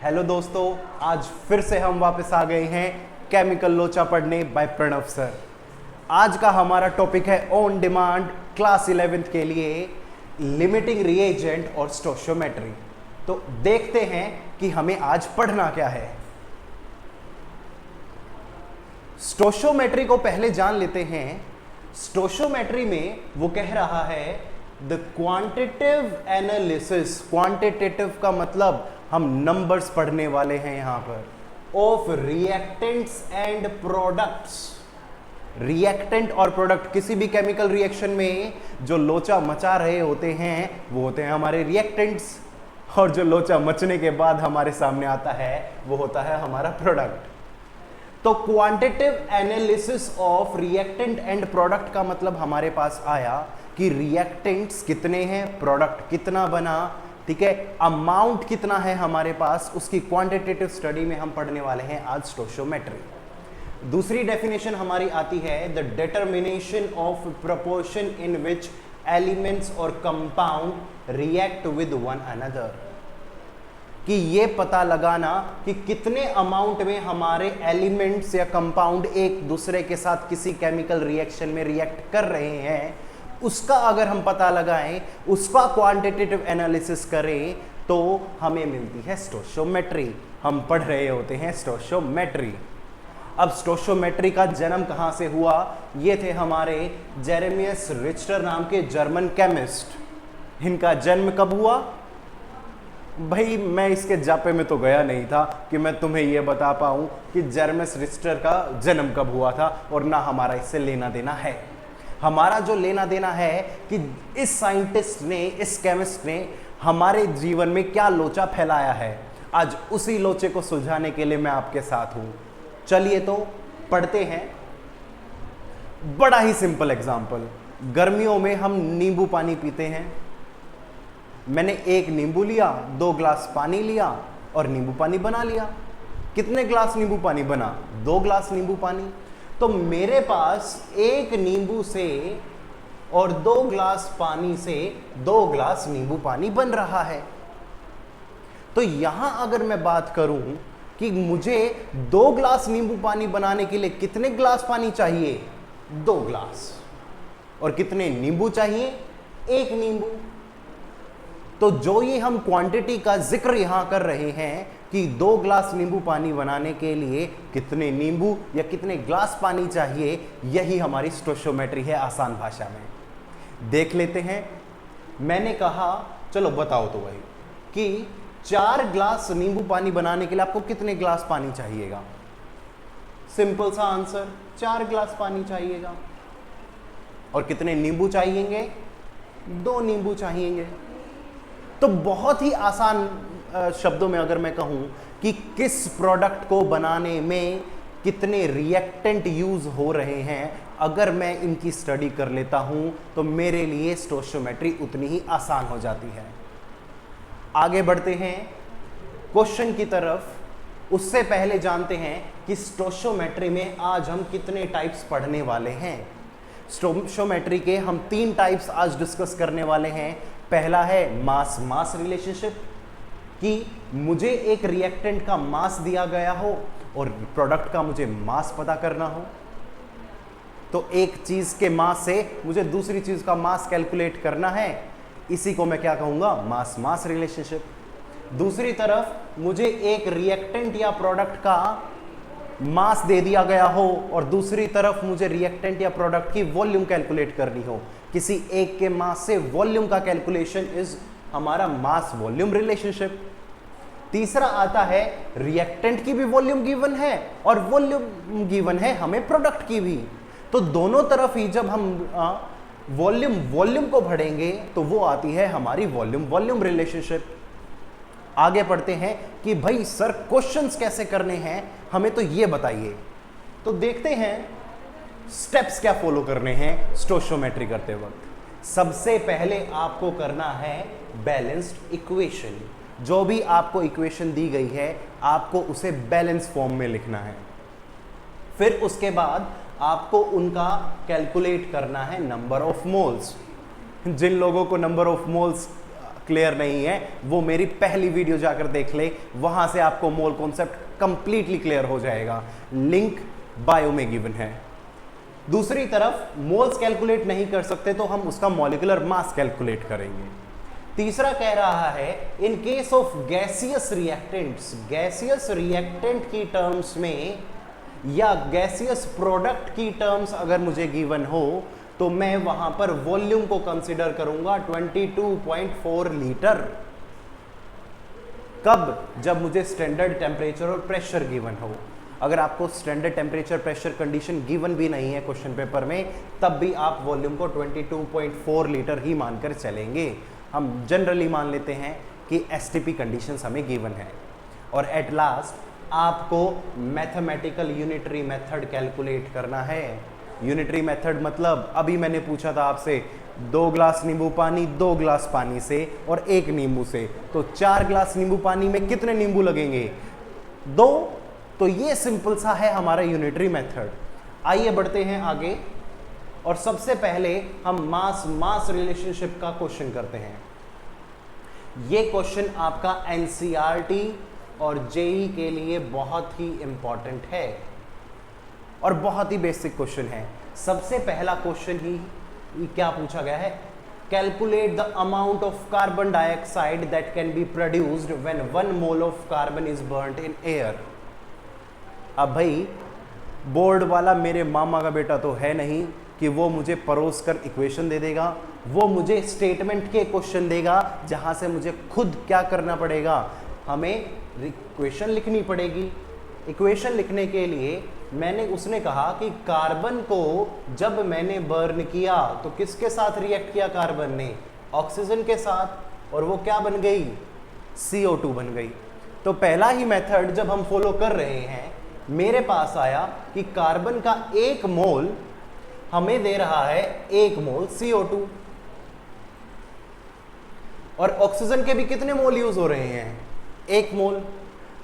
Hello दोस्तों, आज फिर से हम वापस आ गए हैं केमिकल लोचा पढ़ने बाय प्रणव सर। आज का हमारा टॉपिक है ऑन डिमांड क्लास 11th के लिए लिमिटिंग रिएजेंट और स्टोशियोमेट्री। तो देखते हैं कि हमें आज पढ़ना क्या है। स्टोशियोमेट्री को पहले जान लेते हैं। स्टोशियोमेट्री में वो कह रहा है द क्वांटिटेटिव एनालिसिस। क्वांटिटेटिव का मतलब हम नंबर्स पढ़ने वाले हैं यहां पर, of reactants and products. Reactant और प्रोडक्ट, किसी भी केमिकल रिएक्शन में जो लोचा मचा रहे होते हैं वो होते हैं हमारे रिएक्टेंट्स, और जो लोचा मचने के बाद हमारे सामने आता है वो होता है हमारा प्रोडक्ट। तो quantitative analysis of reactant and product का मतलब हमारे पास आया कि रिएक्टेंट्स कितने हैं, प्रोडक्ट कितना बना, ठीक है, अमाउंट कितना है हमारे पास, उसकी क्वांटिटेटिव स्टडी में हम पढ़ने वाले हैं आज स्टोशियोमेट्री। दूसरी डेफिनेशन हमारी आती है the determination of proportion in which elements और compound react with one another. कि ये पता लगाना कि कितने अमाउंट में हमारे एलिमेंट्स या कंपाउंड एक दूसरे के साथ किसी केमिकल रिएक्शन में रिएक्ट कर रहे हैं, उसका अगर हम पता लगाएं, उसका क्वांटिटेटिव एनालिसिस करें तो हमें मिलती है स्टोशियोमेट्री। हम पढ़ रहे होते हैं स्टोशियोमेट्री। अब स्टोशियोमेट्री का जन्म कहां से हुआ? ये थे हमारे जेरेमियस रिच्टर नाम के जर्मन केमिस्ट। इनका जन्म कब हुआ? भाई मैं इसके जापे में तो गया नहीं था कि मैं तुम्हें यह बता पाऊं कि जेरेमियस रिच्टर का जन्म कब हुआ था, और ना हमारा इससे लेना देना है। हमारा जो लेना देना है कि इस साइंटिस्ट ने, इस केमिस्ट ने हमारे जीवन में क्या लोचा फैलाया है, आज उसी लोचे को सुलझाने के लिए मैं आपके साथ हूं। चलिए तो पढ़ते हैं। बड़ा ही सिंपल एग्जांपल, गर्मियों में हम नींबू पानी पीते हैं। मैंने एक नींबू लिया, 2 ग्लास पानी लिया और नींबू पानी बना लिया। कितने ग्लास नींबू पानी बना? 2 ग्लास नींबू पानी। तो मेरे पास एक नींबू से और 2 ग्लास पानी से 2 ग्लास नींबू पानी बन रहा है। तो यहां अगर मैं बात करूं कि मुझे 2 ग्लास नींबू पानी बनाने के लिए कितने ग्लास पानी चाहिए? 2 ग्लास। और कितने नींबू चाहिए? 1 नींबू। तो जो ये हम क्वांटिटी का जिक्र यहां कर रहे हैं कि 2 ग्लास नींबू पानी बनाने के लिए कितने नींबू या कितने ग्लास पानी चाहिए, यही हमारी स्टोशियोमेट्री है आसान भाषा में। देख लेते हैं। मैंने कहा चलो बताओ तो भाई कि 4 ग्लास नींबू पानी बनाने के लिए आपको कितने ग्लास पानी चाहिएगा? सिंपल सा आंसर, 4 ग्लास पानी चाहिएगा। और कितने नींबू चाहिएंगे? 2 नींबू चाहिएंगे। तो बहुत ही आसान शब्दों में अगर मैं कहूं कि किस प्रोडक्ट को बनाने में कितने रिएक्टेंट यूज हो रहे हैं, अगर मैं इनकी स्टडी कर लेता हूं तो मेरे लिए स्टोशियोमेट्री उतनी ही आसान हो जाती है। आगे बढ़ते हैं क्वेश्चन की तरफ। उससे पहले जानते हैं कि स्टोशियोमेट्री में आज हम कितने टाइप्स पढ़ने वाले हैं। स्टोशियोमेट्री के हम 3 टाइप्स आज डिस्कस करने वाले हैं। पहला है मास मास रिलेशनशिप, कि मुझे एक रिएक्टेंट का मास दिया गया हो और प्रोडक्ट का मुझे मास पता करना हो। तो एक चीज के मास से मुझे दूसरी चीज का मास कैलकुलेट करना है, इसी को मैं क्या कहूंगा? मास मास रिलेशनशिप। दूसरी तरफ मुझे एक रिएक्टेंट या प्रोडक्ट का मास दे दिया गया हो और दूसरी तरफ मुझे रिएक्टेंट या प्रोडक्ट की वॉल्यूम कैलकुलेट करनी हो। किसी एक के मास से वॉल्यूम का कैलकुलेशन इज हमारा मास वॉल्यूम रिलेशनशिप। तीसरा आता है रिएक्टेंट की भी वॉल्यूम गिवन है और वॉल्यूम गिवन है हमें प्रोडक्ट की भी। तो दोनों तरफ ही जब हम वॉल्यूम को भरेंगे तो वो आती है हमारी वॉल्यूम वॉल्यूम रिलेशनशिप। आगे पढ़ते हैं कि भाई सर क्वेश्चंस कैसे करने हैं, हमें तो ये बताइए। तो देखते हैं स्टेप्स क्या फॉलो करने हैं स्टोशियोमेट्री करते वक्त। सबसे पहले आपको करना है बैलेंस्ड इक्वेशन। जो भी आपको इक्वेशन दी गई है आपको उसे बैलेंस फॉर्म में लिखना है। फिर उसके बाद आपको उनका कैलकुलेट करना है नंबर ऑफ मोल्स। जिन लोगों को नंबर ऑफ मोल्स क्लियर नहीं है वो मेरी पहली वीडियो जाकर देख ले, वहां से आपको मोल कॉन्सेप्ट कंप्लीटली क्लियर हो जाएगा। लिंक बायो में गिवन है। दूसरी तरफ मोल्स कैलकुलेट नहीं कर सकते तो हम उसका मॉलिक्यूलर मास कैलकुलेट करेंगे। तीसरा कह रहा है in case of gaseous reactants, gaseous reactant की टर्म्स में या गैसियस प्रोडक्ट की टर्म्स अगर मुझे गिवन हो तो मैं वहां पर वॉल्यूम को कंसीडर करूंगा 22.4 लीटर। कब? जब मुझे स्टैंडर्ड टेम्परेचर और प्रेशर गिवन हो। अगर आपको standard temperature pressure condition given भी नहीं है क्वेश्चन पेपर में, तब भी आप वॉल्यूम को 22.4 लीटर ही मानकर चलेंगे। हम जनरली मान लेते हैं कि एसटीपी कंडीशंस हमें गिवन है। और एट लास्ट आपको मैथमेटिकल यूनिटरी मेथड कैलकुलेट करना है। यूनिटरी मेथड मतलब अभी मैंने पूछा था आपसे 2 ग्लास नींबू पानी 2 ग्लास पानी से और 1 नींबू से, तो 4 ग्लास नींबू पानी में कितने नींबू लगेंगे? 2। तो ये सिंपल सा है हमारा यूनिटरी मेथड। आइए बढ़ते हैं आगे और सबसे पहले हम मास मास रिलेशनशिप का क्वेश्चन करते हैं। ये क्वेश्चन आपका एनसीईआरटी और जेई के लिए बहुत ही इंपॉर्टेंट है और बहुत ही बेसिक क्वेश्चन है। सबसे पहला क्वेश्चन ही क्या पूछा गया है? Calculate the amount of carbon dioxide that can be produced when 1 mole of carbon is burned in air. अब भाई बोर्ड वाला मेरे मामा का बेटा तो है नहीं कि वो मुझे परोस कर इक्वेशन दे देगा, वो मुझे स्टेटमेंट के क्वेश्चन देगा जहां से मुझे खुद क्या करना पड़ेगा, हमें इक्वेशन लिखनी पड़ेगी। इक्वेशन लिखने के लिए उसने कहा कि कार्बन को जब मैंने बर्न किया तो किसके साथ रिएक्ट किया? कार्बन ने ऑक्सीजन के साथ, और वो क्या बन गई? CO2 बन गई। तो पहला ही मेथड जब हम फॉलो कर रहे हैं, मेरे पास आया कि कार्बन का 1 मोल हमें दे रहा है 1 मोल CO2 और ऑक्सीजन के भी कितने मोल यूज हो रहे हैं? 1 मोल।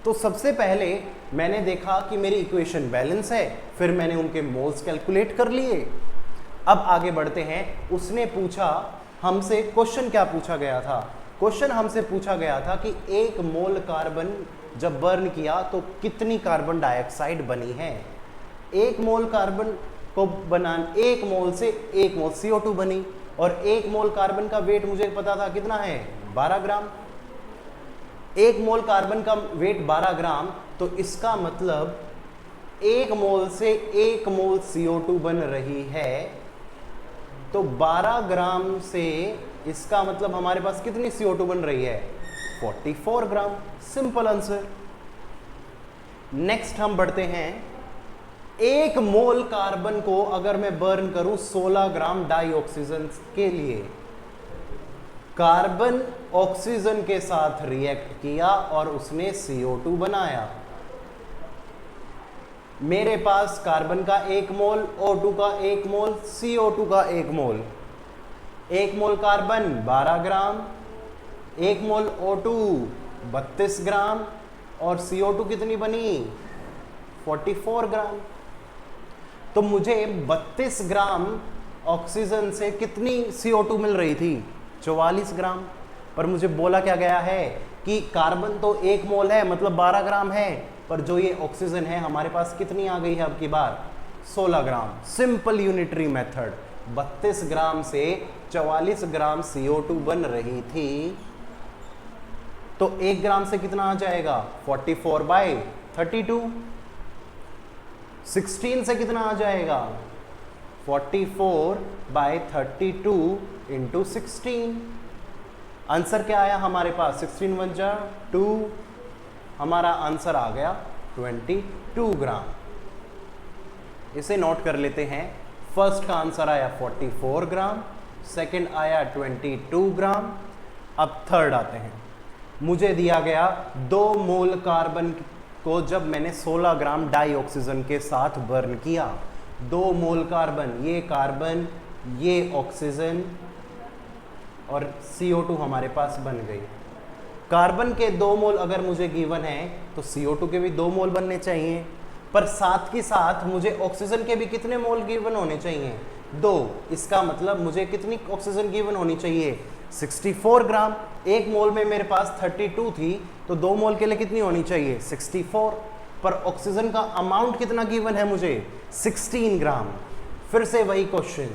तो सबसे पहले मैंने देखा कि मेरी इक्वेशन बैलेंस है, फिर मैंने उनके मोल्स कैलकुलेट कर लिए। अब आगे बढ़ते हैं। उसने पूछा हमसे, क्वेश्चन क्या पूछा गया था? क्वेश्चन हमसे पूछा गया था कि 1 मोल कार्बन जब बर्न किया तो कितनी कार्बन डाइऑक्साइड बनी है। 1 मोल कार्बन को बनाना, 1 मोल से 1 मोल CO2 बनी और 1 मोल कार्बन का वेट मुझे पता था कितना है? 12 ग्राम। 1 मोल कार्बन का वेट 12 ग्राम, तो इसका मतलब 1 मोल से 1 मोल CO2 बन रही है। तो 12 ग्राम से इसका मतलब हमारे पास कितनी CO2 बन रही है? 44 ग्राम। Simple answer. नेक्स्ट हम बढ़ते हैं। 1 मोल कार्बन को अगर मैं बर्न करूं 16 ग्राम डाइऑक्सीजन के लिए, कार्बन ऑक्सीजन के साथ रिएक्ट किया और उसने CO2 बनाया। मेरे पास कार्बन का 1 मोल, O2 का 1 मोल, CO2 का 1 मोल। 1 मोल कार्बन 12 ग्राम, 1 मोल O2 32 ग्राम और CO2 कितनी बनी? 44 ग्राम। तो मुझे 32 ग्राम ऑक्सीजन से कितनी CO2 मिल रही थी? 44 ग्राम। पर मुझे बोला क्या गया है कि कार्बन तो 1 मोल है, मतलब 12 ग्राम है, पर जो ये ऑक्सीजन है हमारे पास कितनी आ गई है अब की बार? 16 gram. Simple unitary method. 32 gram से 44 ग्राम CO2 बन रही थी, तो 1 ग्राम से कितना आ जाएगा? 44/32। 16 से कितना आ जाएगा? 44/32 इंटू 16। आंसर क्या आया हमारे पास? 16 × 1 = 2। हमारा आंसर आ गया 22 ग्राम। इसे नोट कर लेते हैं। फर्स्ट का आंसर आया 44 ग्राम, सेकंड आया 22 ग्राम। अब थर्ड आते हैं। मुझे दिया गया 2 मोल कार्बन को जब मैंने 16 ग्राम डाइऑक्सीजन के साथ बर्न किया। 2 मोल कार्बन, ये ऑक्सीजन और CO2 हमारे पास बन गई। कार्बन के 2 मोल अगर मुझे गिवन है तो CO2 के भी 2 मोल बनने चाहिए, पर साथ के साथ मुझे ऑक्सीजन के भी कितने मोल गिवन होने चाहिए? 2। इसका मतलब मुझे कितनी ऑक्सीजन गिवन होनी चाहिए? 64 ग्राम। एक मोल में मेरे पास 32 थी, तो 2 मोल के लिए कितनी होनी चाहिए? 64। पर ऑक्सीजन का अमाउंट कितना गिवन है मुझे? 16 ग्राम। फिर से वही क्वेश्चन,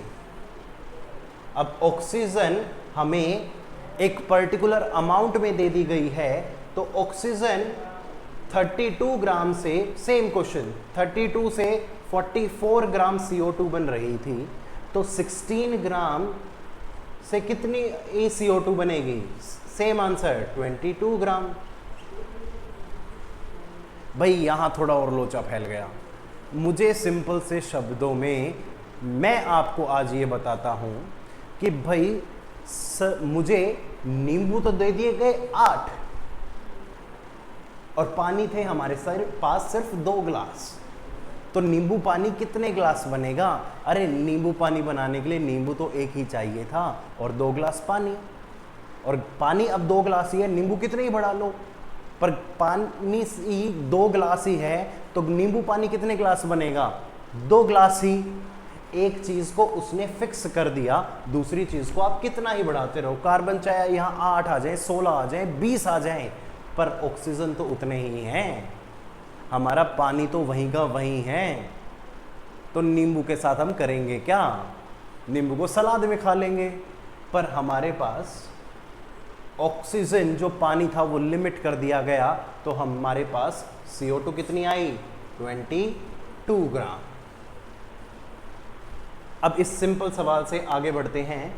अब ऑक्सीजन हमें एक पर्टिकुलर अमाउंट में दे दी गई है, तो ऑक्सीजन 32 ग्राम से, सेम क्वेश्चन, 32 से 44 ग्राम CO2 बन रही थी, तो 16 ग्राम से कितनी CO2 बनेगी? सेम आंसर 22 ग्राम। भाई यहां थोड़ा और लोचा फैल गया। मुझे सिंपल से शब्दों में मैं आपको आज ये बताता हूं कि भाई मुझे नींबू तो दे दिए गए 8 और पानी थे हमारे पास सिर्फ 2 ग्लास, तो नींबू पानी कितने ग्लास बनेगा? अरे नींबू पानी बनाने के लिए नींबू तो एक ही चाहिए था और 2 ग्लास पानी, और पानी अब 2 ग्लास ही है, नींबू कितने ही बढ़ा लो, पर पानी ही 2 ग्लास ही है, तो नींबू पानी कितने ग्लास बनेगा? 2 ग्लास ही। एक चीज को उसने फिक्स कर दिया, दूसरी चीज को आप कितना ही बढ़ाते रहो। कार्बन चाहे यहाँ 8 आ जाए, 16 आ जाए, 20 आ जाए, पर ऑक्सीजन तो उतने ही हैं। हमारा पानी तो वहीं का वहीं है। तो नींबू के साथ हम करेंगे क्या? नींबू को सलाद में खा लेंगे। पर हमारे पास ऑक्सीजन जो पानी था वो लिमिट कर दिया गया, तो हमारे पास CO2 कितनी आई? 22 ग्राम। अब इस सिंपल सवाल से आगे बढ़ते हैं।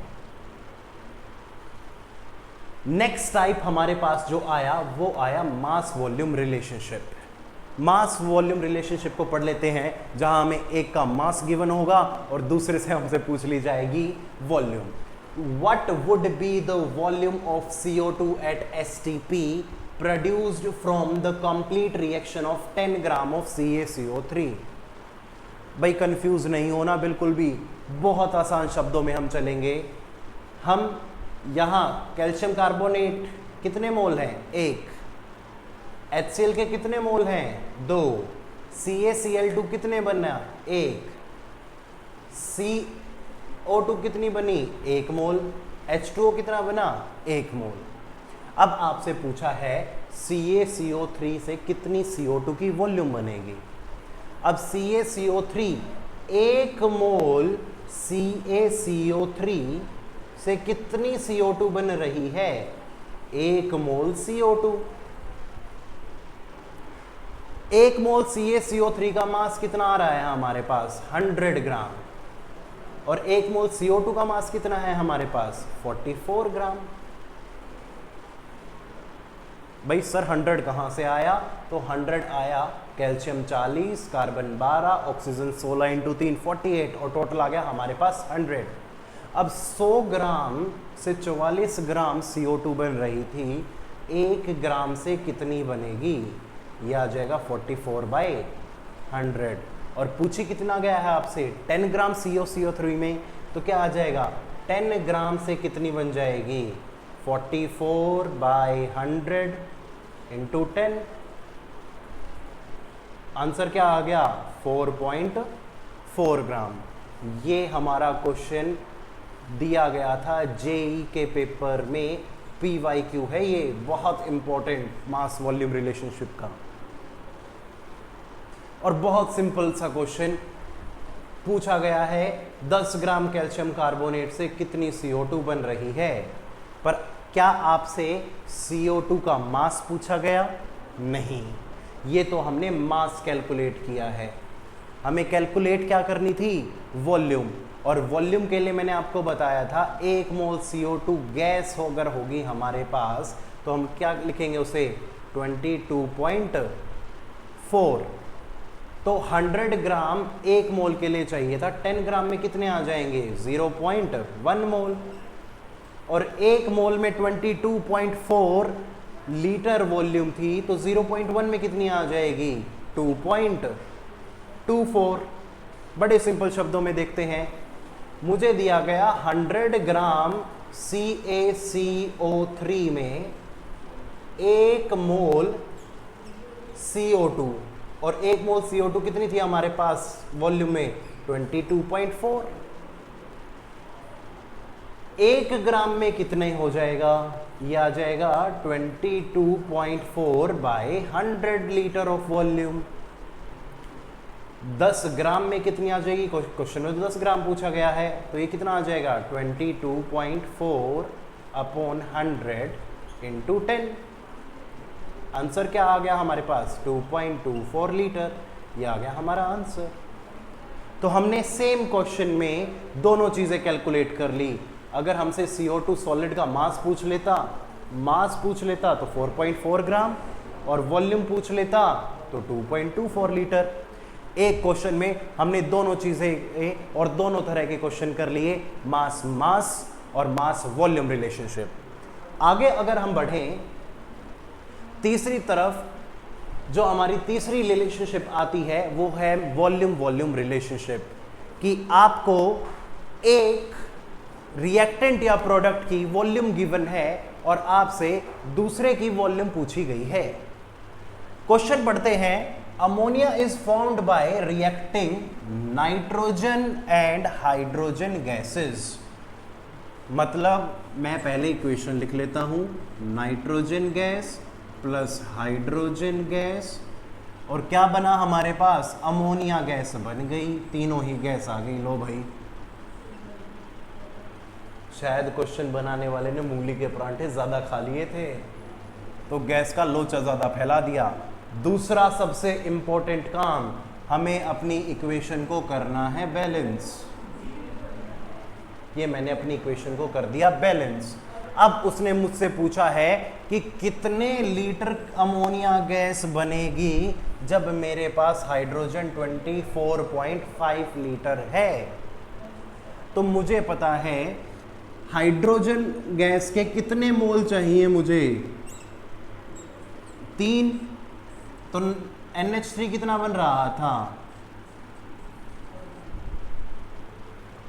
नेक्स्ट टाइप हमारे पास जो आया वो आया mass volume relationship. Mass volume relationship को पढ़ लेते हैं, जहां हमें एक का मास गिवन होगा और दूसरे से हमसे पूछ ली जाएगी volume. What would be the volume of CO2 at STP produced from the complete reaction of 10 gram of CaCO3? भाई कंफ्यूज नहीं होना बिल्कुल भी, बहुत आसान शब्दों में हम चलेंगे। हम यहां कैल्शियम कार्बोनेट कितने मोल हैं? 1। HCl के कितने मोल हैं? 2। CaCl2 कितने बना? 1। CO2 कितनी बनी? 1 मोल। H2O कितना बना? 1 मोल। अब आपसे पूछा है CaCO3 से कितनी CO2 की वॉल्यूम बनेगी? अब CaCO3, 1 मोल CaCO3 से कितनी CO2 बन रही है? 1 मोल CO2। 1 मोल CaCO3 का मास कितना आ रहा है हमारे पास? 100 ग्राम। और 1 मोल CO2 का मास कितना है हमारे पास? 44 ग्राम। भाई सर 100 कहाँ से आया? तो 100 आया, कैल्शियम 40, कार्बन 12, ऑक्सीजन 16 इंटू 3 48, और टोटल आ गया हमारे पास 100। अब 100 ग्राम से 44 ग्राम CO2 बन रही थी, 1 ग्राम से कितनी बनेगी? यह आ जाएगा 44/100। और पूछी कितना गया है आपसे? 10 ग्राम CaCO3 में, तो क्या आ जाएगा? 10 ग्राम से कितनी बन जाएगी? 44/100 इंटू 10। आंसर क्या आ गया? 4.4 ग्राम। ये हमारा क्वेश्चन दिया गया था JEE के पेपर में, PYQ है ये, बहुत इंपॉर्टेंट मास वॉल्यूम रिलेशनशिप का, और बहुत सिंपल सा क्वेश्चन पूछा गया है। 10 ग्राम कैल्शियम कार्बोनेट से कितनी CO2 बन रही है? पर क्या आपसे CO2 का मास पूछा गया? नहीं, ये तो हमने मास कैलकुलेट किया है। हमें कैलकुलेट क्या करनी थी? वॉल्यूम। और वॉल्यूम के लिए मैंने आपको बताया था 1 मोल CO2 गैस अगर होगी हमारे पास, तो हम क्या लिखेंगे उसे? 22.4। तो 100 ग्राम 1 मोल के लिए चाहिए था, 10 ग्राम में कितने आ जाएंगे? 0.1 मोल। और 1 मोल में 22.4 लीटर वॉल्यूम थी, तो 0.1 में कितनी आ जाएगी? 2.24। बड़े सिंपल शब्दों में देखते हैं, मुझे दिया गया 100 ग्राम CaCO3 में 1 मोल CO2, और 1 मोल CO2 कितनी थी हमारे पास वॉल्यूम में? 22.4। 1 ग्राम में कितने हो जाएगा, ये आ जाएगा 22.4 बाय 100 लीटर ऑफ वॉल्यूम। 10 ग्राम में कितनी आ जाएगी, क्वेश्चन में तो 10 ग्राम पूछा गया है, तो ये कितना आ जाएगा 22.4 अपॉन 100 इंटू 10। आंसर क्या आ गया हमारे पास 2.24 लीटर, ये आ गया हमारा आंसर। तो हमने सेम क्वेश्चन में दोनों चीजें कैलकुलेट कर ली। अगर हमसे CO2 सॉलिड का मास पूछ लेता तो 4.4 ग्राम, और वॉल्यूम पूछ लेता तो 2.24 लीटर। एक क्वेश्चन में हमने दोनों चीजें और दोनों तरह के क्वेश्चन कर लिए, मास और मास वॉल्यूम रिलेशनशिप। आगे अगर हम बढ़ें तीसरी तरफ, जो हमारी तीसरी रिलेशनशिप आती है वो है वॉल्यूम रिलेशनशिप, कि आपको एक रिएक्टेंट या प्रोडक्ट की वॉल्यूम गिवन है और आपसे दूसरे की वॉल्यूम पूछी गई है। क्वेश्चन पढ़ते हैं, ammonia is formed by reacting nitrogen and hydrogen gases. मतलब मैं पहले इक्वेशन लिख लेता हूं, nitrogen gas plus hydrogen gas, और क्या बना हमारे पास, अमोनिया गैस बन गई। तीनों ही गैस आ गई। लो भाई, शायद क्वेश्चन बनाने वाले ने मूली के परांठे ज्यादा खा लिए थे तो गैस का लोचा ज्यादा फैला दिया। दूसरा सबसे इंपॉर्टेंट काम, हमें अपनी इक्वेशन को करना है बैलेंस। ये मैंने अपनी इक्वेशन को कर दिया बैलेंस। अब उसने मुझसे पूछा है कि कितने लीटर अमोनिया गैस बनेगी जब मेरे पास हाइड्रोजन 24.5 लीटर है। तो मुझे पता है हाइड्रोजन गैस के कितने मोल चाहिए मुझे, 3। तो NH3 कितना बन रहा था,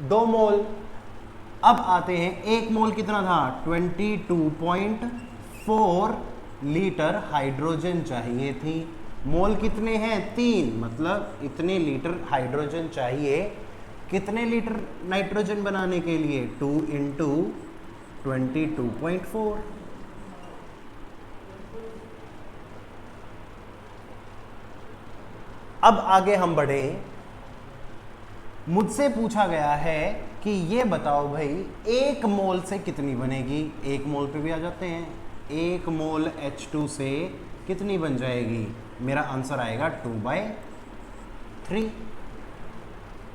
2 मोल। अब आते हैं, 1 मोल कितना था, 22.4 लीटर हाइड्रोजन चाहिए थी। मोल कितने हैं, 3, मतलब इतने लीटर हाइड्रोजन चाहिए। कितने लीटर नाइट्रोजन बनाने के लिए, 2 इंटू 22.4। अब आगे हम बढ़े, मुझसे पूछा गया है कि ये बताओ भाई 1 मोल से कितनी बनेगी। 1 मोल पे भी आ जाते हैं, 1 मोल H2 से कितनी बन जाएगी, मेरा आंसर आएगा 2/3।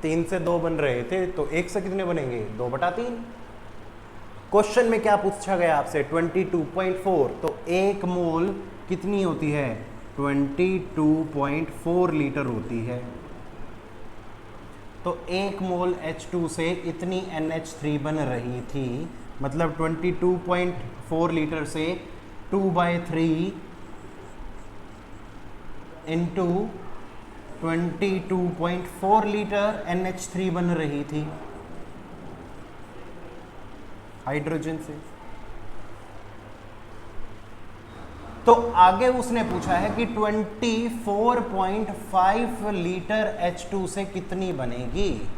3 से 2 बन रहे थे तो 1 से कितने बनेंगे, 2/3। क्वेश्चन में क्या पूछा गया आपसे, 22.4, तो 1 मोल कितनी होती है, 22.4 लीटर होती है। तो 1 मोल H2 से इतनी NH3 बन रही थी, मतलब 22.4 लीटर से 2/3 इंटू 22.4 लीटर NH3 बन रही थी हाइड्रोजन से। तो आगे उसने पूछा है कि 24.5 लीटर H2 से कितनी बनेगी।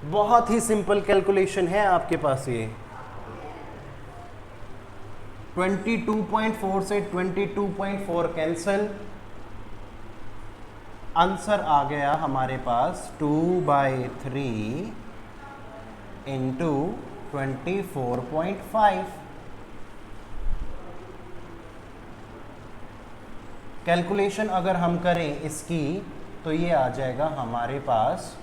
बहुत ही सिंपल कैलकुलेशन है आपके पास ये। 22.4 से 22.4 कैंसल, आंसर आ गया हमारे पास 2/3 इंटू 24.5। कैलकुलेशन अगर हम करें इसकी तो ये आ जाएगा हमारे पास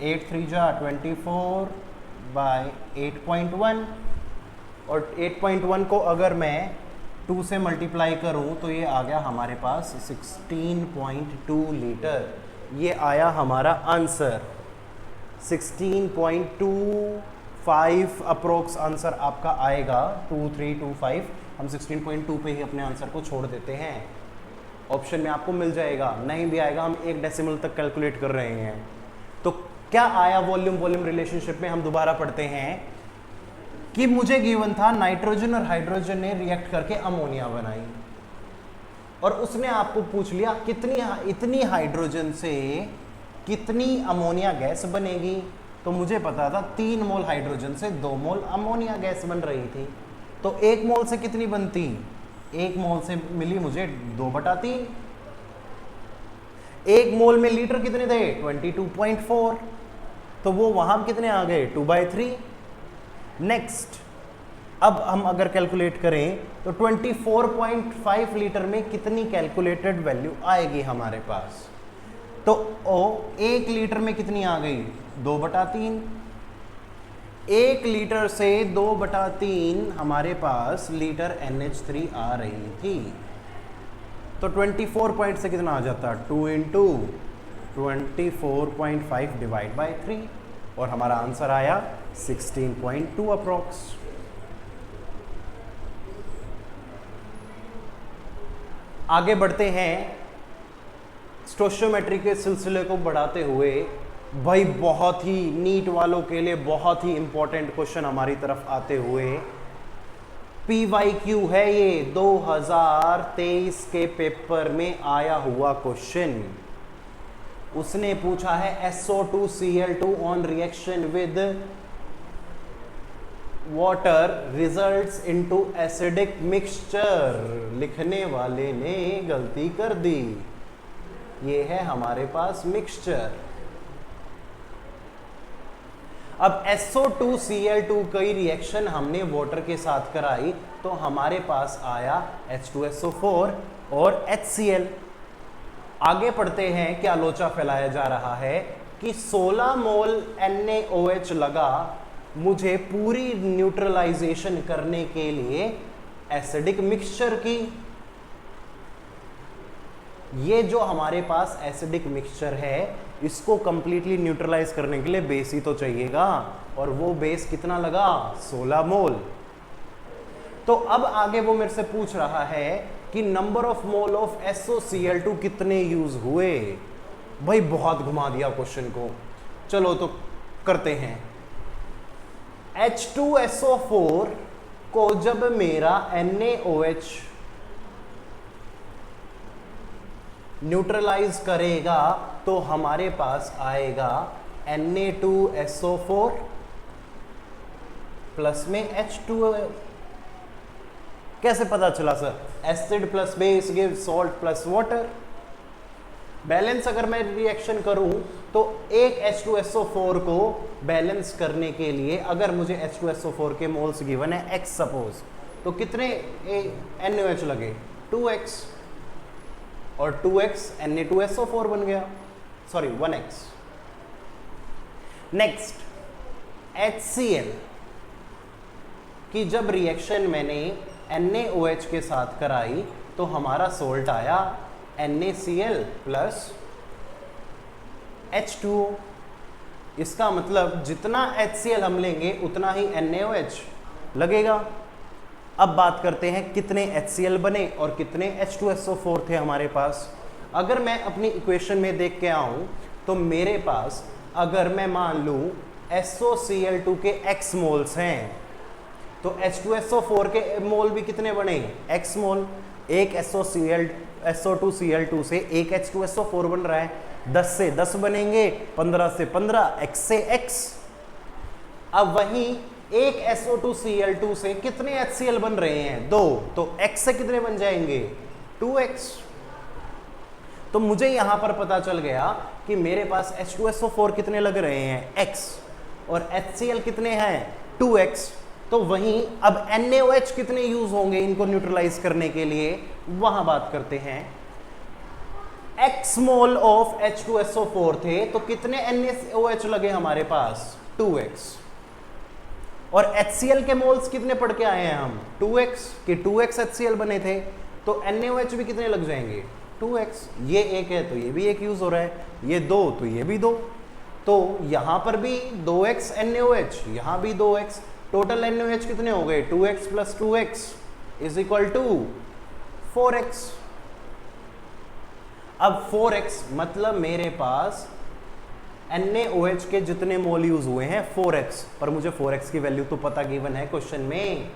8 3 जा 24/8.1, और 8.1 को अगर मैं 2 से मल्टीप्लाई करूं तो ये आ गया हमारे पास 16.2 लीटर। ये आया हमारा आंसर 16.25 अप्रोक्स आंसर आपका आएगा, 2325। हम 16.2 पे ही अपने आंसर को छोड़ देते हैं। ऑप्शन में आपको मिल जाएगा, नहीं भी आएगा हम 1 डेसिमल तक कैलकुलेट कर रहे हैं। तो क्या आया वॉल्यूम रिलेशनशिप में, हम दोबारा पढ़ते हैं कि मुझे गिवन था नाइट्रोजन और हाइड्रोजन ने रिएक्ट करके अमोनिया बनाई, और उसने आपको पूछ लिया कितनी, इतनी हाइड्रोजन से कितनी अमोनिया गैस बनेगी? तो मुझे पता था 3 मोल हाइड्रोजन से 2 मोल अमोनिया गैस बन रही थी। तो 1 मोल से कितनी बनती? 1 मोल से मिली मुझे 2/3। 1 मोल में लीटर कितने थे? 22.4। तो वो वहां कितने आ गए? 2/3। नेक्स्ट, अब हम अगर कैलकुलेट करें तो 24.5 लीटर में कितनी कैलकुलेटेड वैल्यू आएगी हमारे पास? तो 1 लीटर में कितनी आ गई? 2/3। 1 लीटर से 2/3 हमारे पास लीटर NH3 आ रही थी। तो 24 पॉइंट से कितना आ जाता? 2 इंटू 24.5 डिवाइड बाई 3 और हमारा आंसर आया 16.2 अप्रॉक्स। आगे बढ़ते हैं, स्टोशियोमेट्री के सिलसिले को बढ़ाते हुए भाई बहुत ही नीट वालों के लिए बहुत ही इंपॉर्टेंट क्वेश्चन हमारी तरफ आते हुए PYQ है। ये 2023 के पेपर में आया हुआ क्वेश्चन। उसने पूछा है SO2Cl2 on reaction with water results into acidic mixture. लिखने वाले ने गलती कर दी। ये है हमारे पास मिक्सचर। अब SO2Cl2 की रिएक्शन हमने वाटर के साथ कराई तो हमारे पास आया H2SO4 और HCl। आगे पढ़ते हैं, क्या लोचा फैलाया जा रहा है कि 16 मोल NaOH लगा मुझे पूरी न्यूट्रलाइजेशन करने के लिए एसिडिक मिक्सचर की। ये जो हमारे पास एसिडिक मिक्सचर है इसको कंप्लीटली न्यूट्रलाइज करने के लिए बेस ही तो चाहिएगा, और वो बेस कितना लगा? 16 मोल। तो अब आगे वो मेरे से पूछ रहा है कि number of mole of SOCl2 कितने यूज हुए। भाई बहुत घुमा दिया क्वेश्चन को, चलो तो करते हैं। H2SO4 को जब मेरा NaOH न्यूट्रलाइज करेगा तो हमारे पास आएगा Na2SO4 प्लस में H2। कैसे पता चला sir? Acid plus base give salt plus water. Balance अगर मैं रिएक्शन करूं तो एक H2SO4 को बैलेंस करने के लिए अगर मुझे H2SO4 के मोल्स गिवन है X सपोज, तो कितने NaOH लगे? 2X, और 2X Na2SO4 बन गया, सॉरी 1X। नेक्स्ट, HCl की जब रिएक्शन मैंने NaOH के साथ कराई तो हमारा सोल्ट आया NaCl प्लस H2O। इसका मतलब जितना HCl हम लेंगे उतना ही NaOH लगेगा। अब बात करते हैं कितने HCl बने और कितने H2SO4 थे हमारे पास। अगर मैं अपनी इक्वेशन में देख के आऊं तो मेरे पास अगर मैं मान लूं SOCl2 के X मोल्स हैं तो H2SO4 के मोल भी कितने बने? X मोल। एक SO2Cl2 से एक H2SO4 बन रहा है, 10 से 10 बनेंगे, 15 से 15, X से X। अब वहीं एक SO2Cl2 से कितने HCl बन रहे हैं? 2, तो X से कितने बन जाएंगे? 2X। तो मुझे यहां पर पता चल गया कि मेरे पास H2SO4 कितने लग रहे हैं? X, और HCl कितने हैं? 2X। तो वहीं अब NaOH कितने यूज होंगे इनको न्यूट्रलाइज करने के लिए, वहां बात करते हैं। X मोल ऑफ H2SO4 थे तो कितने NaOH लगे हमारे पास? 2X। और HCl के मोल्स कितने पढ़ के आए हैं हम? 2X के 2X HCl बने थे, तो NaOH भी कितने लग जाएंगे? 2X। ये एक है तो ये भी एक यूज हो रहा है, ये 2 तो ये भी 2, तो यहां पर भी 2X NaOH, यहां भी 2X। टोटल NaOH कितने हो गए? 2X plus 2X is equal to 4X। अब 4X मतलब मेरे पास NaOH के जितने मोल यूज हुए हैं 4X, पर मुझे 4X की वैल्यू तो पता गिवन है क्वेश्चन में।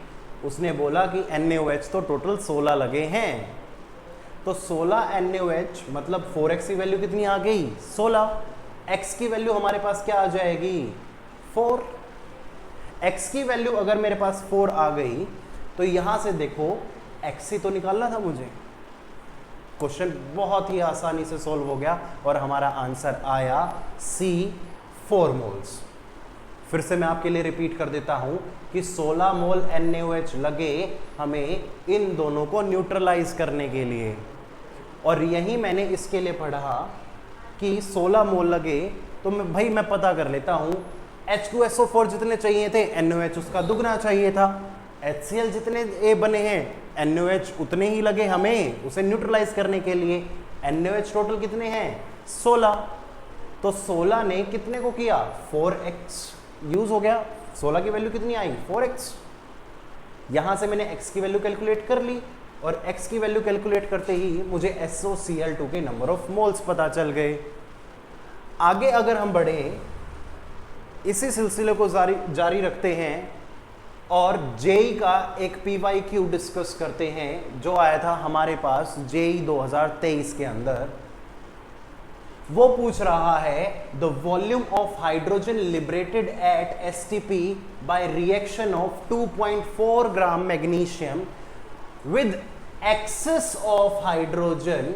उसने बोला कि NaOH तो टोटल 16 लगे हैं, तो 16 NaOH मतलब 4X की वैल्यू कितनी आ गई? 16। x की वैल्यू हमारे पास क्या आ जाएगी 4। x की वैल्यू अगर मेरे पास 4 आ गई तो यहां से देखो x ही तो निकालना था मुझे। क्वेश्चन बहुत ही आसानी से सॉल्व हो गया और हमारा आंसर आया C 4 मोल्स। फिर से मैं आपके लिए रिपीट कर देता हूं कि 16 मोल NaOH लगे हमें इन दोनों को न्यूट्रलाइज करने के लिए, और यही मैंने इसके लिए पढ़ा कि 16 मोल लगे तो मैं पता कर लेता हूं H2SO4 जितने चाहिए थे NaOH उसका दुगना चाहिए था, HCl जितने A बने हैं NaOH उतने ही लगे हमें उसे न्यूट्रलाइज करने के लिए। NaOH टोटल कितने हैं 16, तो 16 ने कितने को किया 4x यूज हो गया। 16 की वैल्यू कितनी आई 4x। यहां से मैंने x की वैल्यू कैलकुलेट कर ली और x की वैल्यू कैलकुलेट करते ही मुझे SOCl2 के नंबर ऑफ मोल्स पता चल गए। आगे अगर हम बढ़े इसी सिलसिले को जारी रखते हैं और जेई का एक PYQ डिस्कस करते हैं जो आया था हमारे पास जेई 2023 के अंदर। वो पूछ रहा है the volume of hydrogen liberated at STP by reaction of 2.4 gram magnesium with excess of hydrogen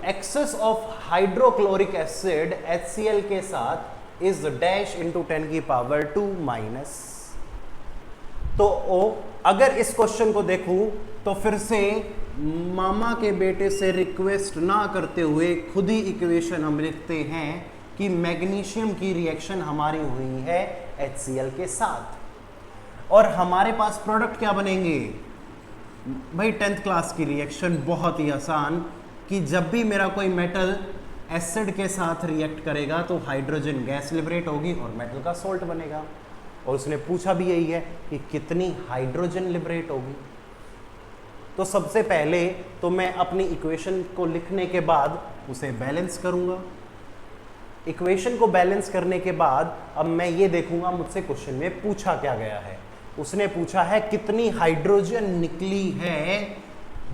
excess of hydrochloric acid HCl के साथ इज डैश इंटू 10 की पावर 2 माइनस। तो अगर इस क्वेश्चन को देखूं तो फिर से मामा के बेटे से रिक्वेस्ट ना करते हुए खुद ही इक्वेशन हम लिखते हैं कि मैग्नीशियम की रिएक्शन हमारी हुई है HCl के साथ और हमारे पास प्रोडक्ट क्या बनेंगे भाई 10th क्लास की रिएक्शन बहुत ही आसान कि जब भी मेरा कोई मेटल एसिड के साथ रिएक्ट करेगा तो हाइड्रोजन गैस लिबरेट होगी और मेटल का सोल्ट बनेगा। और उसने पूछा भी यही है कि कितनी हाइड्रोजन लिबरेट होगी। तो सबसे पहले तो मैं अपनी इक्वेशन को लिखने के बाद उसे बैलेंस करूंगा। इक्वेशन को बैलेंस करने के बाद अब मैं ये देखूंगा मुझसे क्वेश्चन में पूछा क्या गया है। उसने पूछा है कितनी हाइड्रोजन निकली है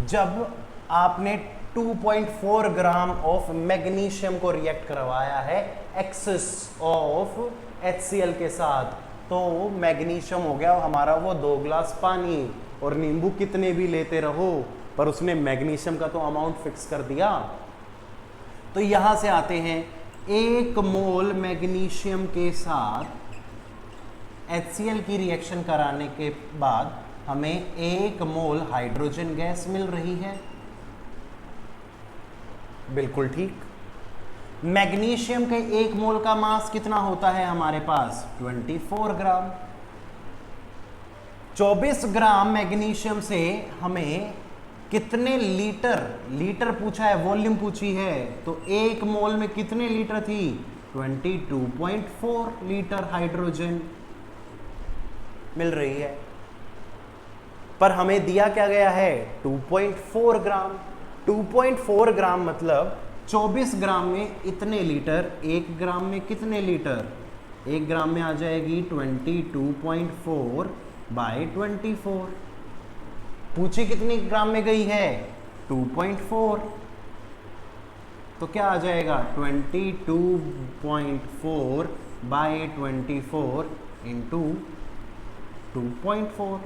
जब आपने 2.4 ग्राम ऑफ मैग्नीशियम को रिएक्ट करवाया है एक्सेस ऑफ HCl के साथ। तो मैग्नीशियम हो गया हमारा वो 2 ग्लास पानी और नींबू कितने भी लेते रहो, पर उसने मैग्नीशियम का तो अमाउंट फिक्स कर दिया। तो यहां से आते हैं 1 मोल मैग्नीशियम के साथ HCl की रिएक्शन कराने के बाद हमें 1 मोल हाइड्रोजन गैस मिल रही है। बिल्कुल ठीक। मैग्नीशियम के 1 मोल का मास कितना होता है हमारे पास 24 ग्राम। 24 ग्राम मैग्नीशियम से हमें कितने लीटर पूछा है, वॉल्यूम पूछी है, तो 1 मोल में कितने लीटर थी 22.4 लीटर हाइड्रोजन मिल रही है। पर हमें दिया क्या गया है 2.4 ग्राम। 2.4 ग्राम मतलब 24 ग्राम में इतने लीटर, 1 ग्राम में कितने लीटर, 1 ग्राम में आ जाएगी 22.4 बाय 24। पूछी कितनी ग्राम में गई है 2.4, तो क्या आ जाएगा 22.4 बाय 24 इंटू 2.4।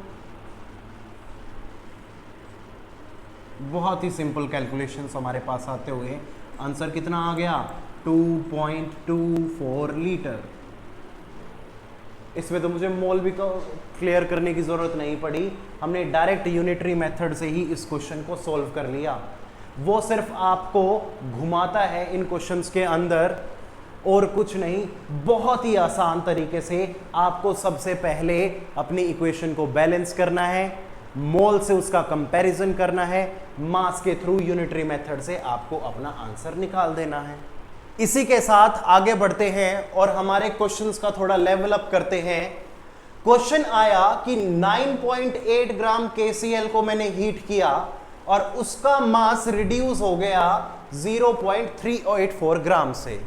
बहुत ही सिंपल कैलकुलेशंस हमारे पास आते हुए आंसर कितना आ गया 2.24 लीटर। इसमें तो मुझे मोल भी क्लियर करने की ज़रूरत नहीं पड़ी, हमने डायरेक्ट यूनिटरी मेथड से ही इस क्वेश्चन को सॉल्व कर लिया। वो सिर्फ आपको घुमाता है इन क्वेश्चंस के अंदर और कुछ नहीं। बहुत ही आसान तरीके से आपको सबसे पहले अपनी इक्वेशन को बैलेंस करना है, मोल से उसका कंपैरिजन करना है, मास के थ्रू यूनिटरी मेथड से आपको अपना आंसर निकाल देना है। इसी के साथ आगे बढ़ते हैं और हमारे क्वेश्चंस का थोड़ा लेवल अप करते हैं। क्वेश्चन आया कि 9.8 ग्राम KCl को मैंने हीट किया और उसका मास रिड्यूस हो गया 0.384 ग्राम से।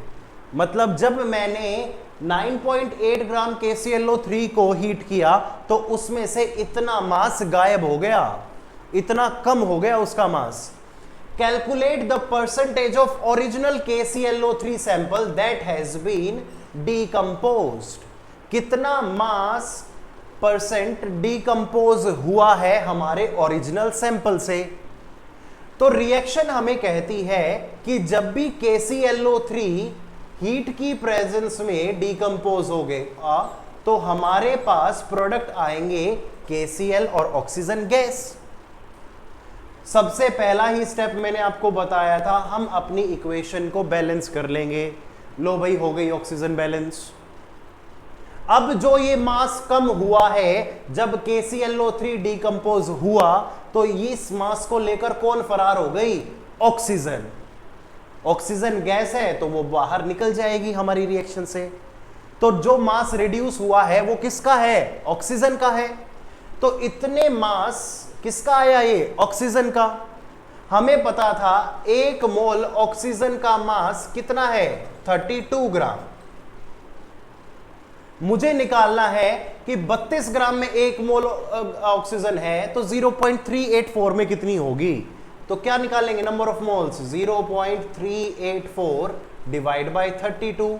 मतलब जब मैंने 9.8 ग्राम KClO3 को हीट किया तो उसमें से इतना मास गायब हो गया, इतना कम हो गया उसका mass. Calculate the percentage of original KClO3 sample that has been decomposed. कितना मास परसेंट डीकंपोज हुआ है हमारे ओरिजिनल सैंपल से। तो रिएक्शन हमें कहती है कि जब भी KClO3 हीट की प्रेजेंस में डीकंपोज हो गया तो हमारे पास प्रोडक्ट आएंगे KCl और ऑक्सीजन गैस। सबसे पहला ही स्टेप मैंने आपको बताया था, हम अपनी इक्वेशन को बैलेंस कर लेंगे। लो भाई, हो गई ऑक्सीजन बैलेंस। अब जो ये मास कम हुआ है जब KClO3 डीकंपोज हुआ तो इस मास को लेकर कौन फरार हो गई? ऑक्सीजन। ऑक्सीजन गैस है तो वो बाहर निकल जाएगी हमारी रिएक्शन से। तो जो मास रिड्यूस हुआ है वो किसका है? ऑक्सीजन का है। तो इतने मास किसका आया? ये ऑक्सीजन का। हमें पता था 1 मोल ऑक्सीजन का मास कितना है? 32 ग्राम। मुझे निकालना है कि 32 ग्राम में 1 मोल ऑक्सीजन है तो 0.384 में कितनी होगी? तो क्या निकालेंगे? Number of moles 0.384 divide by 32।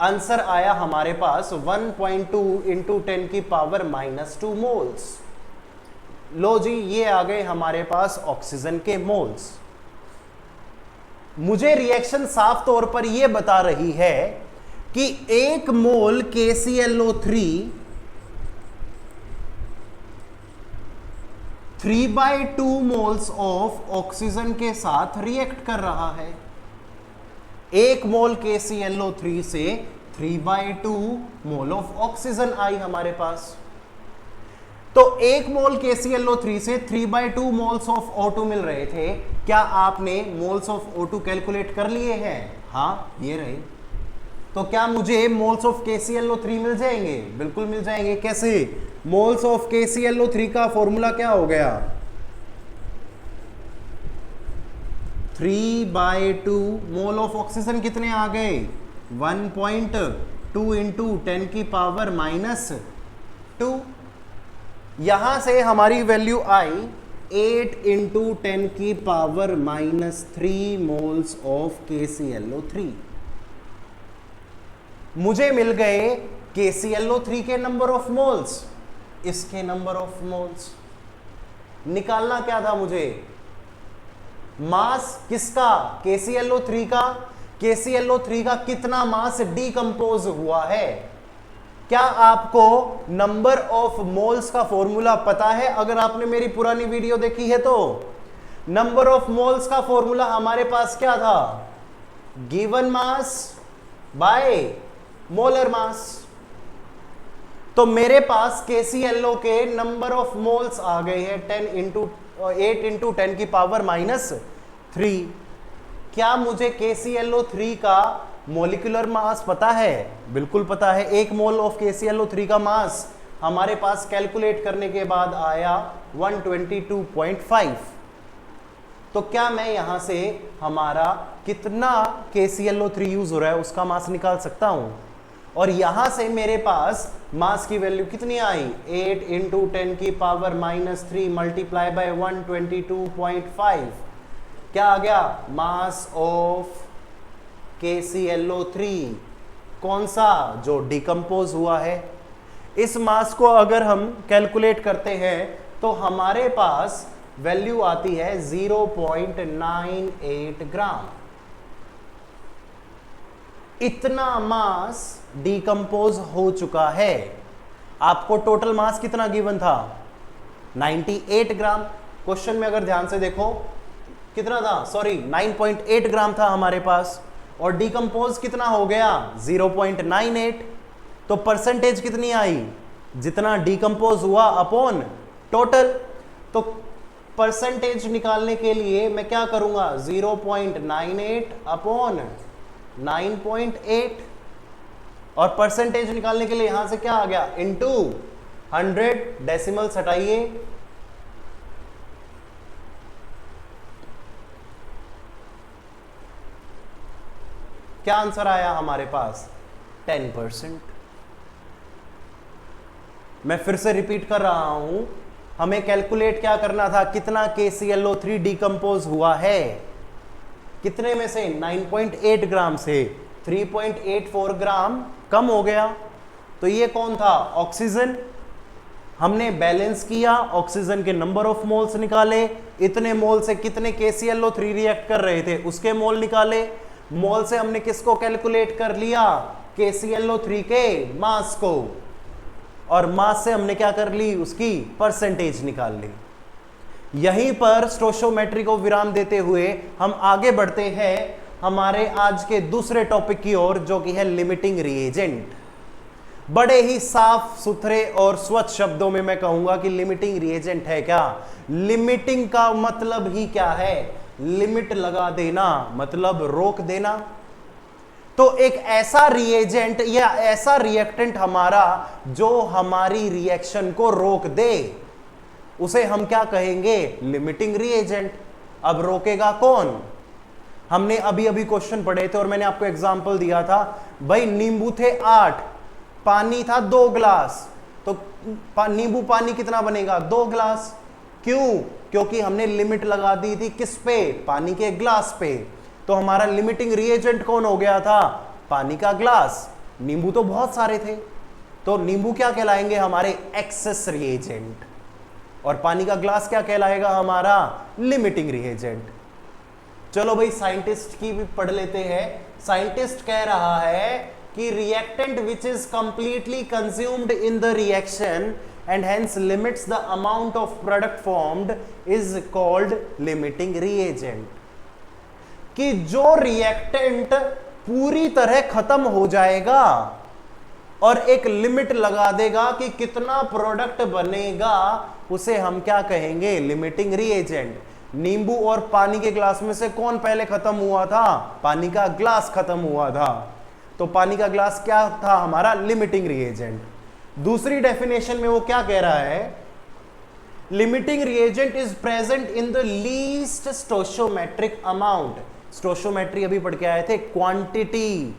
Answer आया हमारे पास 1.2 इंटू 10 की पावर -2 मोल्स। लो जी, ये आ गए हमारे पास ऑक्सीजन के मोल्स। मुझे रिएक्शन साफ तौर पर यह बता रही है कि 1 मोल KClO3 3/2 मोल्स ऑफ ऑक्सीजन के साथ रिएक्ट कर रहा है। 1 मोल KClO3 से 3/2 मोल ऑफ ऑक्सीजन आई हमारे पास। तो 1 मोल KClO3 से 3/2 मोल्स ऑफ O2 मिल रहे थे। क्या आपने मोल्स ऑफ O2 कैलकुलेट कर लिए हैं? हाँ, ये रहे। तो क्या मुझे मोल्स ऑफ KClO3 मिल जाएंगे? बिल्कुल मिल जाएंगे। कैसे? मोल्स ऑफ KClO3 का फॉर्मूला क्या हो गया? 3/2 मोल ऑफ ऑक्सीजन कितने आ गए? 1.2 इंटू 10 की पावर -2। यहां से हमारी वैल्यू आई 8 इंटू 10 की पावर -3 मोल्स ऑफ KClO3। मुझे मिल गए KClO3 के नंबर ऑफ मोल्स, इसके नंबर ऑफ मोल्स। निकालना क्या था मुझे? मास किसका? KClO3 का। KClO3 का कितना मास डीकंपोज हुआ है? क्या आपको नंबर ऑफ मोल्स का फॉर्मूला पता है? अगर आपने मेरी पुरानी वीडियो देखी है तो नंबर ऑफ मोल्स का फॉर्मूला हमारे पास क्या था? Given mass by molar mass. तो मेरे पास KClO के नंबर ऑफ मोल्स आ गए हैं 8 इंटू 10 की पावर -3। क्या मुझे KClO3 का मोलिकुलर मास पता है? बिल्कुल पता है। 1 मोल ऑफ KClO3 का मास हमारे पास कैलकुलेट करने के बाद आया 122.5। तो क्या मैं यहां से हमारा कितना KClO3 यूज हो रहा है उसका मास निकाल सकता हूं? और यहां से मेरे पास मास की वैल्यू कितनी आई? 8 इंटू 10 की पावर -3 मल्टीप्लाई बाय 122.5। क्या आ गया? Mass of KClO3। कौन सा? जो डिकम्पोज हुआ है। इस मास को अगर हम कैलकुलेट करते हैं तो हमारे पास वैल्यू आती है 0.98 ग्राम। इतना मास डिकम्पोज हो चुका है। आपको टोटल मास कितना गिवन था? 98 ग्राम। क्वेश्चन में अगर ध्यान से देखो कितना था? सॉरी, 9.8 ग्राम था हमारे पास और डिकम्पोज कितना हो गया? 0.98। तो परसेंटेज कितनी आई? जितना डिकम्पोज हुआ अपॉन टोटल। तो परसेंटेज निकालने के लिए मैं क्या करूंगा? 0.98 अपॉन 9.8। और परसेंटेज निकालने के लिए यहां से क्या आ गया? इनटू 100। डेसिमल्स हटाइए। क्या आंसर आया हमारे पास? 10%। मैं फिर से रिपीट कर रहा हूं, हमें कैलकुलेट क्या करना था? कितना KClO3 डिकम्पोज हुआ है। कितने में से? 9.8 ग्राम से 3.84 ग्राम कम हो गया। तो ये कौन था? ऑक्सीजन। हमने बैलेंस किया, ऑक्सीजन के नंबर ऑफ मोल्स निकाले, इतने मोल से कितने KClO3 रिएक्ट कर रहे थे उसके मोल निकाले। मोल से हमने किसको कैलकुलेट कर लिया? KClO3 के मास को, और मास से हमने क्या कर ली? उसकी परसेंटेज निकाल ली। यहीं पर स्टोइचियोमेट्री को विराम देते हुए हम आगे बढ़ते हैं हमारे आज के दूसरे टॉपिक की ओर, जो कि है लिमिटिंग रिएजेंट। बड़े ही साफ सुथरे और स्वच्छ शब्दों में मैं कहूंगा कि लिमिटिंग रिएजेंट है क्या? लिमिटिंग का मतलब ही क्या है? लिमिट लगा देना, मतलब रोक देना। तो एक ऐसा रिएजेंट या ऐसा रिएक्टेंट हमारा जो हमारी रिएक्शन को रोक दे, उसे हम क्या कहेंगे? Limiting reagent. अब रोकेगा कौन? हमने अभी अभी क्वेश्चन पढ़े थे और मैंने आपको एग्जांपल दिया था, भाई नींबू थे 8, पानी था 2 ग्लास, तो नींबू पानी कितना बनेगा? 2 ग्लास। क्यों? क्योंकि हमने लिमिट लगा दी थी किस पे? पानी के ग्लास पे। तो हमारा लिमिटिंग रिएजेंट कौन हो गया था? पानी का ग्लास। नींबू तो बहुत सारे थे, तो नींबू क्या कहलाएंगे? हमारे एक्सेस रिएजेंट। और पानी का ग्लास क्या कहलाएगा? हमारा लिमिटिंग रिएजेंट। चलो भाई साइंटिस्ट की भी पढ़ लेते हैं। साइंटिस्ट कह रहा है कि reactant which is completely consumed in the reaction and hence limits the amount of product formed is called limiting reagent। कि जो रिएक्टेंट पूरी तरह खत्म हो जाएगा और एक लिमिट लगा देगा कि कितना प्रोडक्ट बनेगा, उसे हम क्या कहेंगे? Limiting reagent. नींबू और पानी के ग्लास में से कौन पहले खत्म हुआ था? पानी का ग्लास खत्म हुआ था, तो पानी का ग्लास क्या था? हमारा लिमिटिंग रिएजेंट। दूसरी डेफिनेशन में वो क्या कह रहा है? Limiting reagent is present in the least stoichiometric amount. Stoichiometry अभी पढ़ के आए थे, क्वांटिटी।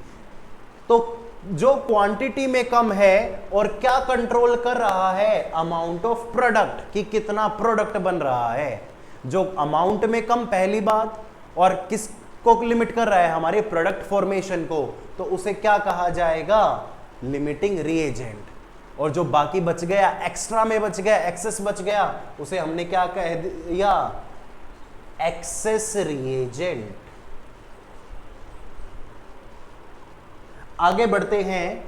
तो जो क्वांटिटी में कम है और क्या कंट्रोल कर रहा है? अमाउंट ऑफ प्रोडक्ट, कि कितना प्रोडक्ट बन रहा है। जो अमाउंट में कम, पहली बात, और किसको लिमिट कर रहा है? हमारे प्रोडक्ट फॉर्मेशन को, तो उसे क्या कहा जाएगा? Limiting reagent. और जो बाकी बच गया, एक्स्ट्रा में बच गया, एक्सेस बच गया, उसे हमने क्या कह दिया? Access reagent. आगे बढ़ते हैं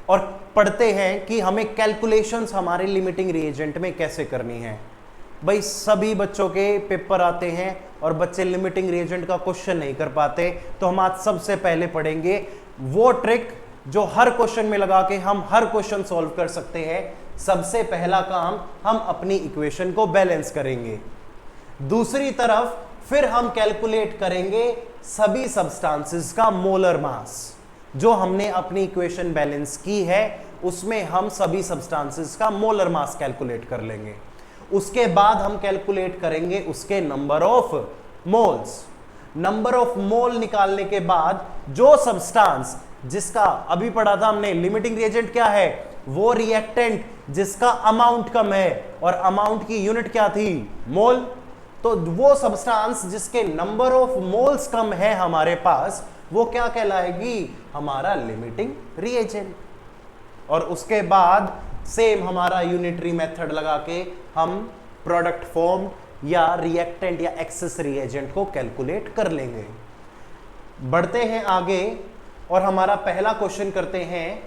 और पढ़ते हैं कि हमें कैलकुलेशंस हमारे लिमिटिंग रिएजेंट में कैसे करनी है। भाई सभी बच्चों के पेपर आते हैं और बच्चे लिमिटिंग रिएजेंट का क्वेश्चन नहीं कर पाते, तो हम आज सबसे पहले पढ़ेंगे वो ट्रिक जो हर क्वेश्चन में लगा के हम हर क्वेश्चन सॉल्व कर सकते हैं। सबसे पहला काम, हम अपनी इक्वेशन को बैलेंस करेंगे। दूसरी तरफ फिर हम कैलकुलेट करेंगे सभी सब्सटेंसेस का मोलर मास। जो हमने अपनी इक्वेशन बैलेंस की है उसमें हम सभी सब्सटेंसेस का मोलर मास कैलकुलेट कर लेंगे। उसके बाद हम कैलकुलेट करेंगे उसके number of moles. Number of mole निकालने के बाद जो सब्सटेंस जिसका अभी पढ़ा था हमने, लिमिटिंग रिएजेंट क्या है? वो रिएक्टेंट जिसका अमाउंट कम है, और अमाउंट की यूनिट क्या थी? मोल। तो वो सब्सटेंस जिसके नंबर ऑफ मोल्स कम है हमारे पास, वो क्या कहलाएगी? हमारा लिमिटिंग रिएजेंट। और उसके बाद सेम हमारा यूनिटरी मेथड लगा के हम प्रोडक्ट फॉर्म या रिएक्टेंट या एक्सेस रिएजेंट को कैलकुलेट कर लेंगे। बढ़ते हैं आगे और हमारा पहला क्वेश्चन करते हैं।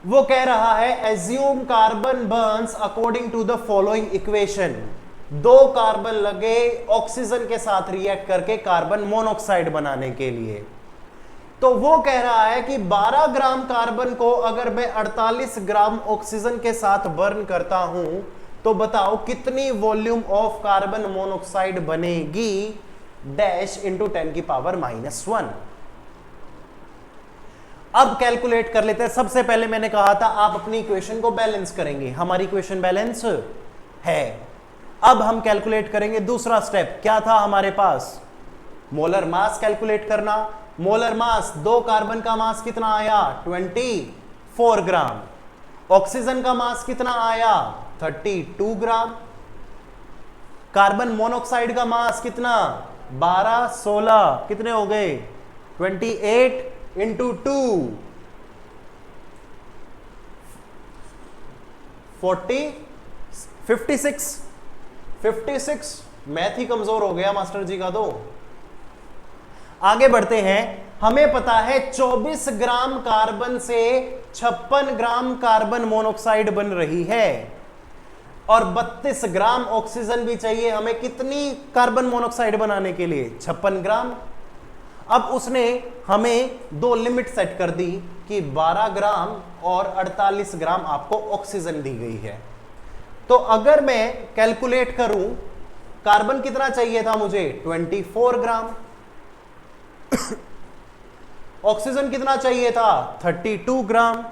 वो कह रहा है assume carbon burns according to the following equation. 2 carbon लगे ऑक्सीजन के साथ रिएक्ट करके कार्बन मोनोऑक्साइड बनाने के लिए। तो वो कह रहा है कि 12 ग्राम कार्बन को अगर मैं 48 ग्राम ऑक्सीजन के साथ बर्न करता हूं तो बताओ कितनी वॉल्यूम ऑफ कार्बन मोनोऑक्साइड बनेगी? Dash into 10⁻⁻⁻1। अब कैलकुलेट कर लेते हैं। सबसे पहले मैंने कहा था आप अपनी इक्वेशन को बैलेंस करेंगे, हमारी इक्वेशन बैलेंस है। अब हम कैलकुलेट करेंगे दूसरा स्टेप। क्या था हमारे पास? मोलर मास कैलकुलेट करना। मोलर मास, 2 कार्बन का मास कितना आया? 24 ग्राम। ऑक्सीजन का मास कितना आया? 32 ग्राम। कार्बन मोनोऑक्साइड का मास कितना, 12 16 कितने हो गए, 28 इंटू 2 40 56 मैथ ही कमजोर हो गया मास्टर जी का। तो आगे बढ़ते हैं। हमें पता है 24 ग्राम कार्बन से 56 ग्राम कार्बन मोनोऑक्साइड बन रही है और 32 ग्राम ऑक्सीजन भी चाहिए हमें कितनी कार्बन मोनोऑक्साइड बनाने के लिए, 56 ग्राम। अब उसने हमें दो लिमिट सेट कर दी कि 12 ग्राम और 48 ग्राम आपको ऑक्सीजन दी गई है। तो अगर मैं कैलकुलेट करूं कार्बन कितना चाहिए था मुझे, 24 ग्राम, ऑक्सीजन कितना चाहिए था, 32 ग्राम,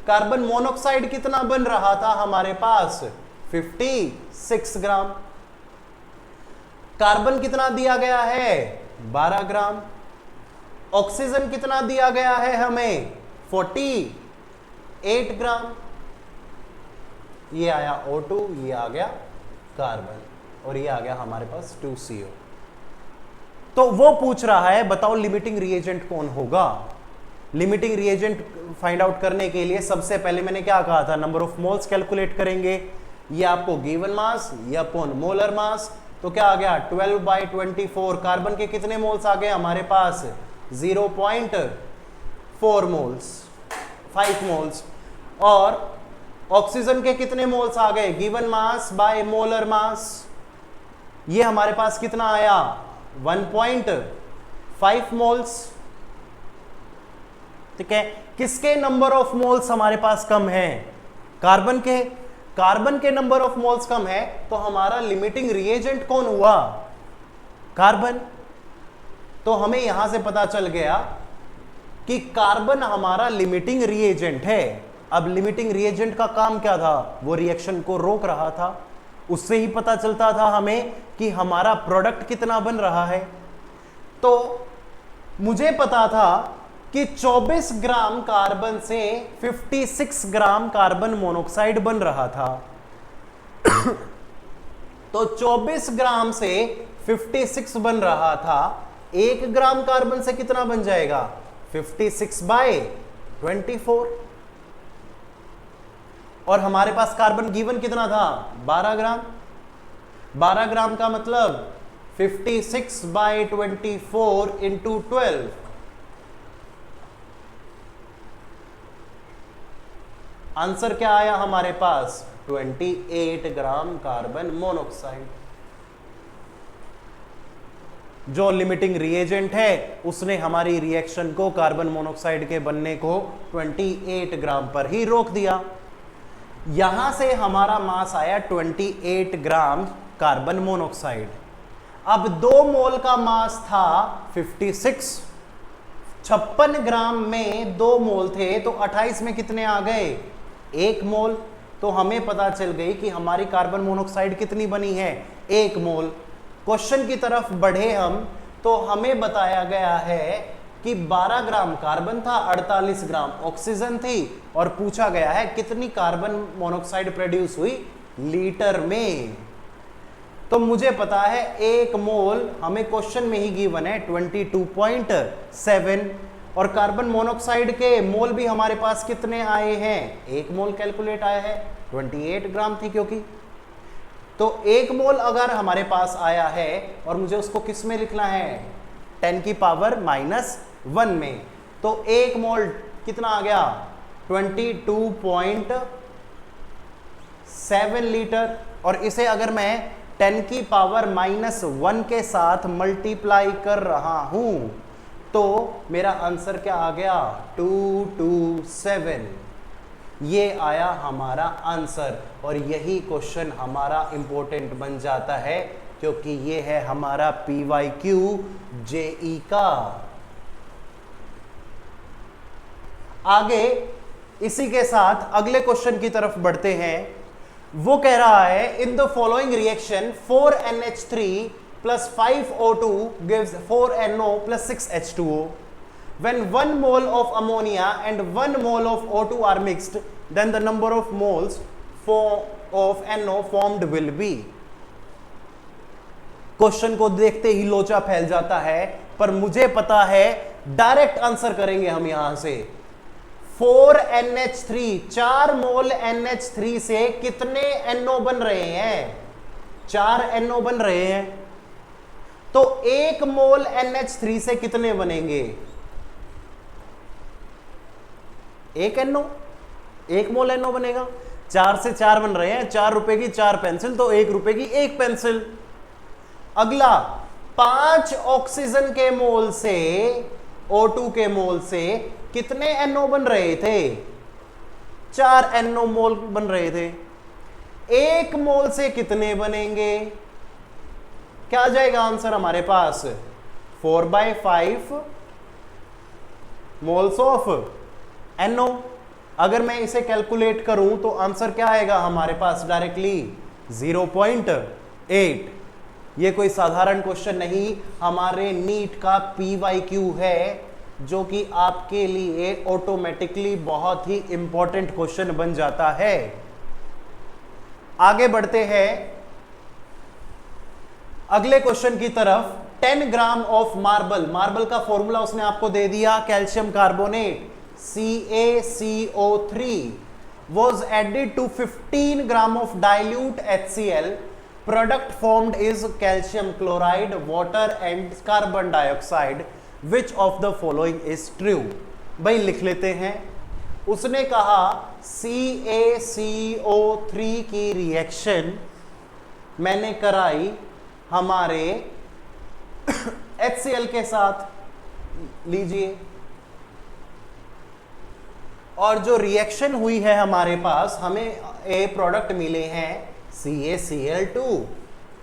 कार्बन मोनोऑक्साइड कितना बन रहा था हमारे पास, 56 ग्राम, कार्बन कितना दिया गया है, 12 ग्राम, ऑक्सीजन कितना दिया गया है हमें, 48 ग्राम। ये आया O2, ये आ गया कार्बन और ये आ गया हमारे पास 2CO। तो वो पूछ रहा है बताओ लिमिटिंग रिएजेंट कौन होगा। लिमिटिंग रिएजेंट फाइंड आउट करने के लिए सबसे पहले मैंने क्या कहा था, नंबर ऑफ मोल्स कैलकुलेट करेंगे। ये आपको गिवन मास, ये अपॉन मोलर मास, तो क्या आ गया 12/24। कार्बन के कितने मोल्स आ गए हमारे पास, 0.4 मोल्स, 5 मोल्स। और ऑक्सीजन के कितने मोल्स आ गए, given mass by molar mass, ये हमारे पास कितना आया, 1.5 मोल्स। ठीक है, किसके नंबर ऑफ मोल्स हमारे पास कम है, कार्बन के। कार्बन के नंबर ऑफ मोल्स कम है तो हमारा लिमिटिंग रिएजेंट कौन हुआ, कार्बन। तो हमें यहां से पता चल गया कि कार्बन हमारा लिमिटिंग रिएजेंट है। अब लिमिटिंग रिएजेंट का काम क्या था, वो रिएक्शन को रोक रहा था। उससे ही पता चलता था हमें कि हमारा प्रोडक्ट कितना बन रहा है। तो मुझे पता था कि 24 ग्राम कार्बन से 56 ग्राम कार्बन मोनोऑक्साइड बन रहा था। तो 24 ग्राम से 56 बन रहा था, 1 ग्राम कार्बन से कितना बन जाएगा, 56/24। और हमारे पास कार्बन गिवन कितना था, 12 ग्राम। 12 ग्राम का मतलब 56/24 इंटू 12, आंसर क्या आया हमारे पास, 28 ग्राम कार्बन मोनोऑक्साइड। जो लिमिटिंग रिएजेंट है उसने हमारी रिएक्शन को कार्बन मोनोऑक्साइड के बनने को 28 ग्राम पर ही रोक दिया। यहां से हमारा मास आया 28 ग्राम कार्बन मोनोऑक्साइड। अब 2 मोल का मास था 56, 56 ग्राम में 2 मोल थे तो 28 में कितने आ गए, 1 मोल। तो हमें पता चल गई कि हमारी कार्बन मोनोऑक्साइड कितनी बनी है, 1 मोल। क्वेश्चन की तरफ बढ़े हम तो हमें बताया गया है कि 12 ग्राम कार्बन था, 48 ग्राम ऑक्सीजन थी और पूछा गया है कितनी कार्बन मोनोऑक्साइड प्रोड्यूस हुई लीटर में। तो मुझे पता है 1 मोल हमें क्वेश्चन में ही गिवन है 22.7 और कार्बन मोनोऑक्साइड के मोल भी हमारे पास कितने आए हैं, 1 मोल कैलकुलेट आया है, 28 ग्राम थी क्योंकि। तो 1 मोल अगर हमारे पास आया है और मुझे उसको किस में लिखना है, 10 की पावर -1 में, तो 1 मोल कितना आ गया, 22.7 लीटर। और इसे अगर मैं 10 की पावर -1 के साथ मल्टीप्लाई कर रहा हूं तो मेरा आंसर क्या आ गया, 227। ये आया हमारा आंसर और यही क्वेश्चन हमारा इंपॉर्टेंट बन जाता है क्योंकि ये है हमारा PYQ JE का। आगे इसी के साथ अगले क्वेश्चन की तरफ बढ़ते हैं। वो कह रहा है in the following reaction 4NH3 plus 5O2 gives 4NO plus 6H2O. When 1 mole of ammonia and 1 mole of O2 are mixed, then the number of moles of NO formed will be. Question को देखते ही लोचा फैल जाता है, पर मुझे पता है डायरेक्ट आंसर करेंगे हम यहां से। 4NH3, 4 मोल NH3 से कितने NO बन रहे हैं? 4 NO बन रहे हैं। तो 1 मोल NH3 से कितने बनेंगे? 1 NO, 1 मोल NO बनेगा। 4 से 4 बन रहे हैं, 4 रुपए की 4 पेंसिल, तो 1 रुपए की 1 पेंसिल। अगला, 5 ऑक्सीजन के मोल से, O2 के मोल से कितने NO बन रहे थे? 4 NO मोल बन रहे थे। 1 मोल से कितने बनेंगे? क्या आ जाएगा आंसर हमारे पास? 4/5 मोल्स ऑफ NO। अगर मैं इसे कैलकुलेट करूं तो आंसर क्या आएगा हमारे पास? डायरेक्टली 0.8। ये कोई साधारण क्वेश्चन नहीं, हमारे नीट का PYQ है, जो कि आपके लिए ऑटोमेटिकली बहुत ही इंपॉर्टेंट क्वेश्चन बन जाता है। आगे बढ़ते हैं अगले क्वेश्चन की तरफ। 10 ग्राम ऑफ मार्बल, मार्बल का फॉर्मूला उसने आपको दे दिया, calcium carbonate CaCO3 was added to 15 gram of dilute HCl. Product formed is calcium chloride, water and carbon dioxide. Which of the following is true? भाई लिख लेते हैं। उसने कहा CaCO3 की रिएक्शन मैंने कराई हमारे HCl के साथ, लीजिए, और जो रिएक्शन हुई है हमारे पास, हमें ए प्रोडक्ट मिले हैं CaCl2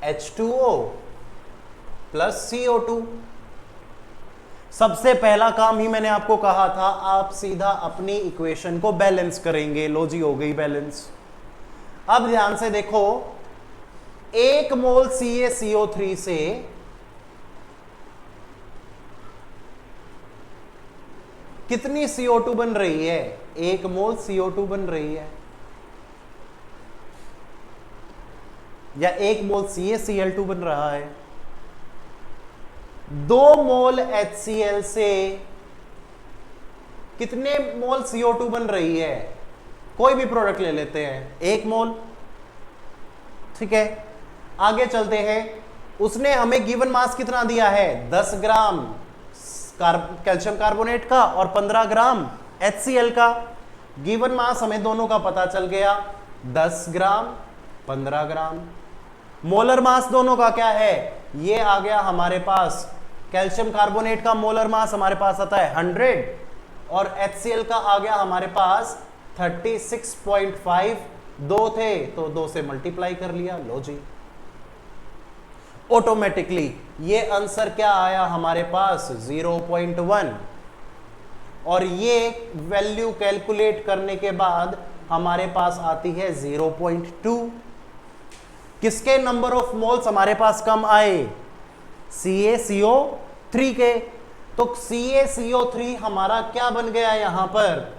H2O प्लस CO2। सबसे पहला काम ही मैंने आपको कहा था, आप सीधा अपनी इक्वेशन को बैलेंस करेंगे। लो जी, हो गई बैलेंस। अब ध्यान से देखो, 1 मोल CaCO3 से कितनी CO2 बन रही है? 1 मोल CO2 बन रही है, या 1 मोल CaCl2 बन रहा है। 2 मोल HCl से कितने मोल CO2 बन रही है? कोई भी प्रोडक्ट ले लेते हैं, 1 मोल। ठीक है, आगे चलते हैं। उसने हमें गिवन मास कितना दिया है? 10 ग्राम कैल्शियम कार्बोनेट का और 15 ग्राम HCl का। गिवन मास हमें दोनों का पता चल गया, 10 ग्राम 15 ग्राम। मोलर मास दोनों का क्या है? ये आ गया हमारे पास, कैल्शियम कार्बोनेट का मोलर मास हमारे पास आता है 100 और HCl का आ गया हमारे पास 36.5। 2 थे तो 2 से मल्टीप्लाई कर लिया। लो जी, ऑटोमेटिकली ये आंसर क्या आया हमारे पास? 0.1। और ये वैल्यू कैलकुलेट करने के बाद हमारे पास आती है 0.2। किसके नंबर ऑफ मोल्स हमारे पास कम आए? CaCO3 के। तो CaCO3 हमारा क्या बन गया यहां पर?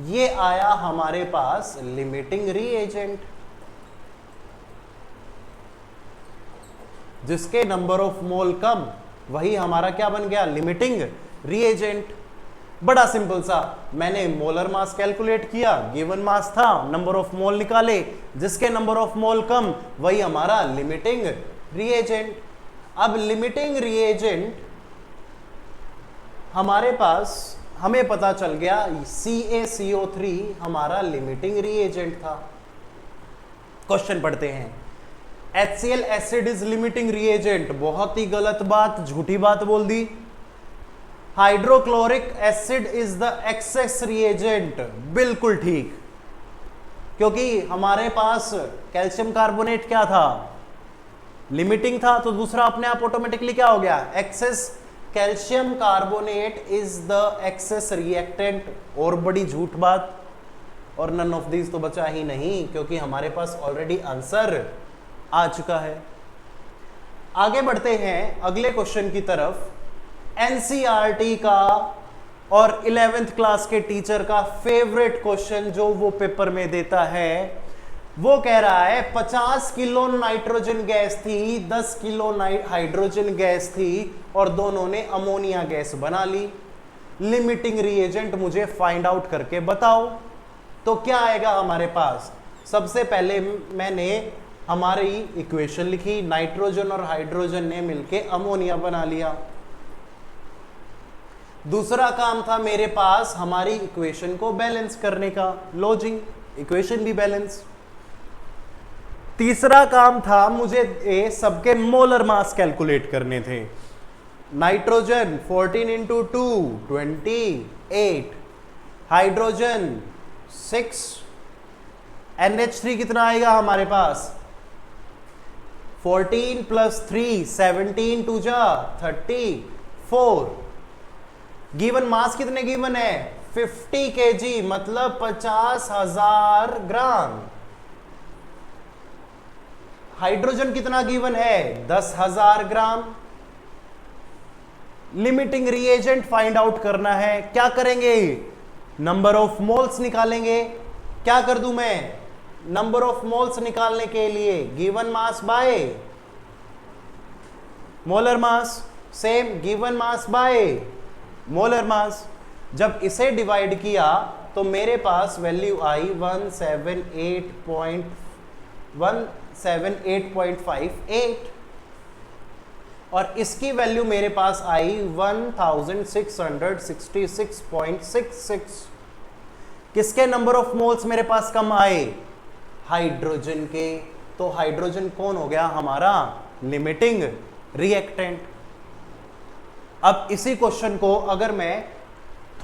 ये आया हमारे पास लिमिटिंग रिएजेंट, जिसके नंबर ऑफ मोल कम, वही हमारा क्या बन गया? Limiting reagent. बड़ा सिंपल सा, मैंने मोलर मास कैलकुलेट किया, गिवन मास था, नंबर ऑफ मोल निकाले, जिसके नंबर ऑफ मोल कम वही हमारा लिमिटिंग रिएजेंट। अब लिमिटिंग रिएजेंट हमारे पास, हमें पता चल गया CaCO3 हमारा लिमिटिंग रिएजेंट था। क्वेश्चन पढ़ते हैं। HCl acid is limiting reagent, बहुत ही गलत बात, झूठी बात बोल दी। Hydrochloric acid is the excess reagent, बिल्कुल ठीक, क्योंकि हमारे पास कैल्शियम कार्बोनेट क्या था? लिमिटिंग था, तो दूसरा अपने आप ऑटोमेटिकली क्या हो गया? Excess. Calcium carbonate is the excess reactant, और बड़ी झूठ बात। और नन ऑफ दीज तो बचा ही नहीं, क्योंकि हमारे पास ऑलरेडी आंसर आ चुका है। आगे बढ़ते हैं अगले क्वेश्चन की तरफ। एनसीईआरटी का और 11th क्लास के टीचर का फेवरेट क्वेश्चन जो वो पेपर में देता है, वो कह रहा है 50 किलो नाइट्रोजन गैस थी, 10 किलो हाइड्रोजन गैस थी और दोनों ने अमोनिया गैस बना ली। लिमिटिंग रिएजेंट मुझे फाइंड आउट करके बताओ। तो क्या आएगा हमारे पास? सबसे पहले मैंने हमारी इक्वेशन लिखी, नाइट्रोजन और हाइड्रोजन ने मिलके अमोनिया बना लिया। दूसरा काम था मेरे पास हमारी इक्वेशन को बैलेंस करने का, लॉजिंग, इक्वेशन भी बैलेंस। तीसरा काम था मुझे सबके मोलर मास कैलकुलेट करने थे। नाइट्रोजन 14 इंटू 2 28, हाइड्रोजन 6, NH3 कितना आएगा हमारे पास? 14 प्लस 3 17 टू जा 34। गिवन मास कितने गिवन है? 50 kg, मतलब 50,000 ग्राम। हाइड्रोजन कितना गिवन है? 10,000 ग्राम। लिमिटिंग रिएजेंट फाइंड आउट करना है। क्या करेंगे? नंबर ऑफ मोल्स निकालेंगे। क्या कर दूं मैं? नंबर ऑफ मोल्स निकालने के लिए given mass by molar mass, same given mass by molar mass. जब इसे डिवाइड किया तो मेरे पास वैल्यू आई 178.58 और इसकी वैल्यू मेरे पास आई 1666.66। किसके नंबर ऑफ मोल्स मेरे पास कम आए? हाइड्रोजन के। तो हाइड्रोजन कौन हो गया हमारा? Limiting reactant. अब इसी क्वेश्चन को अगर मैं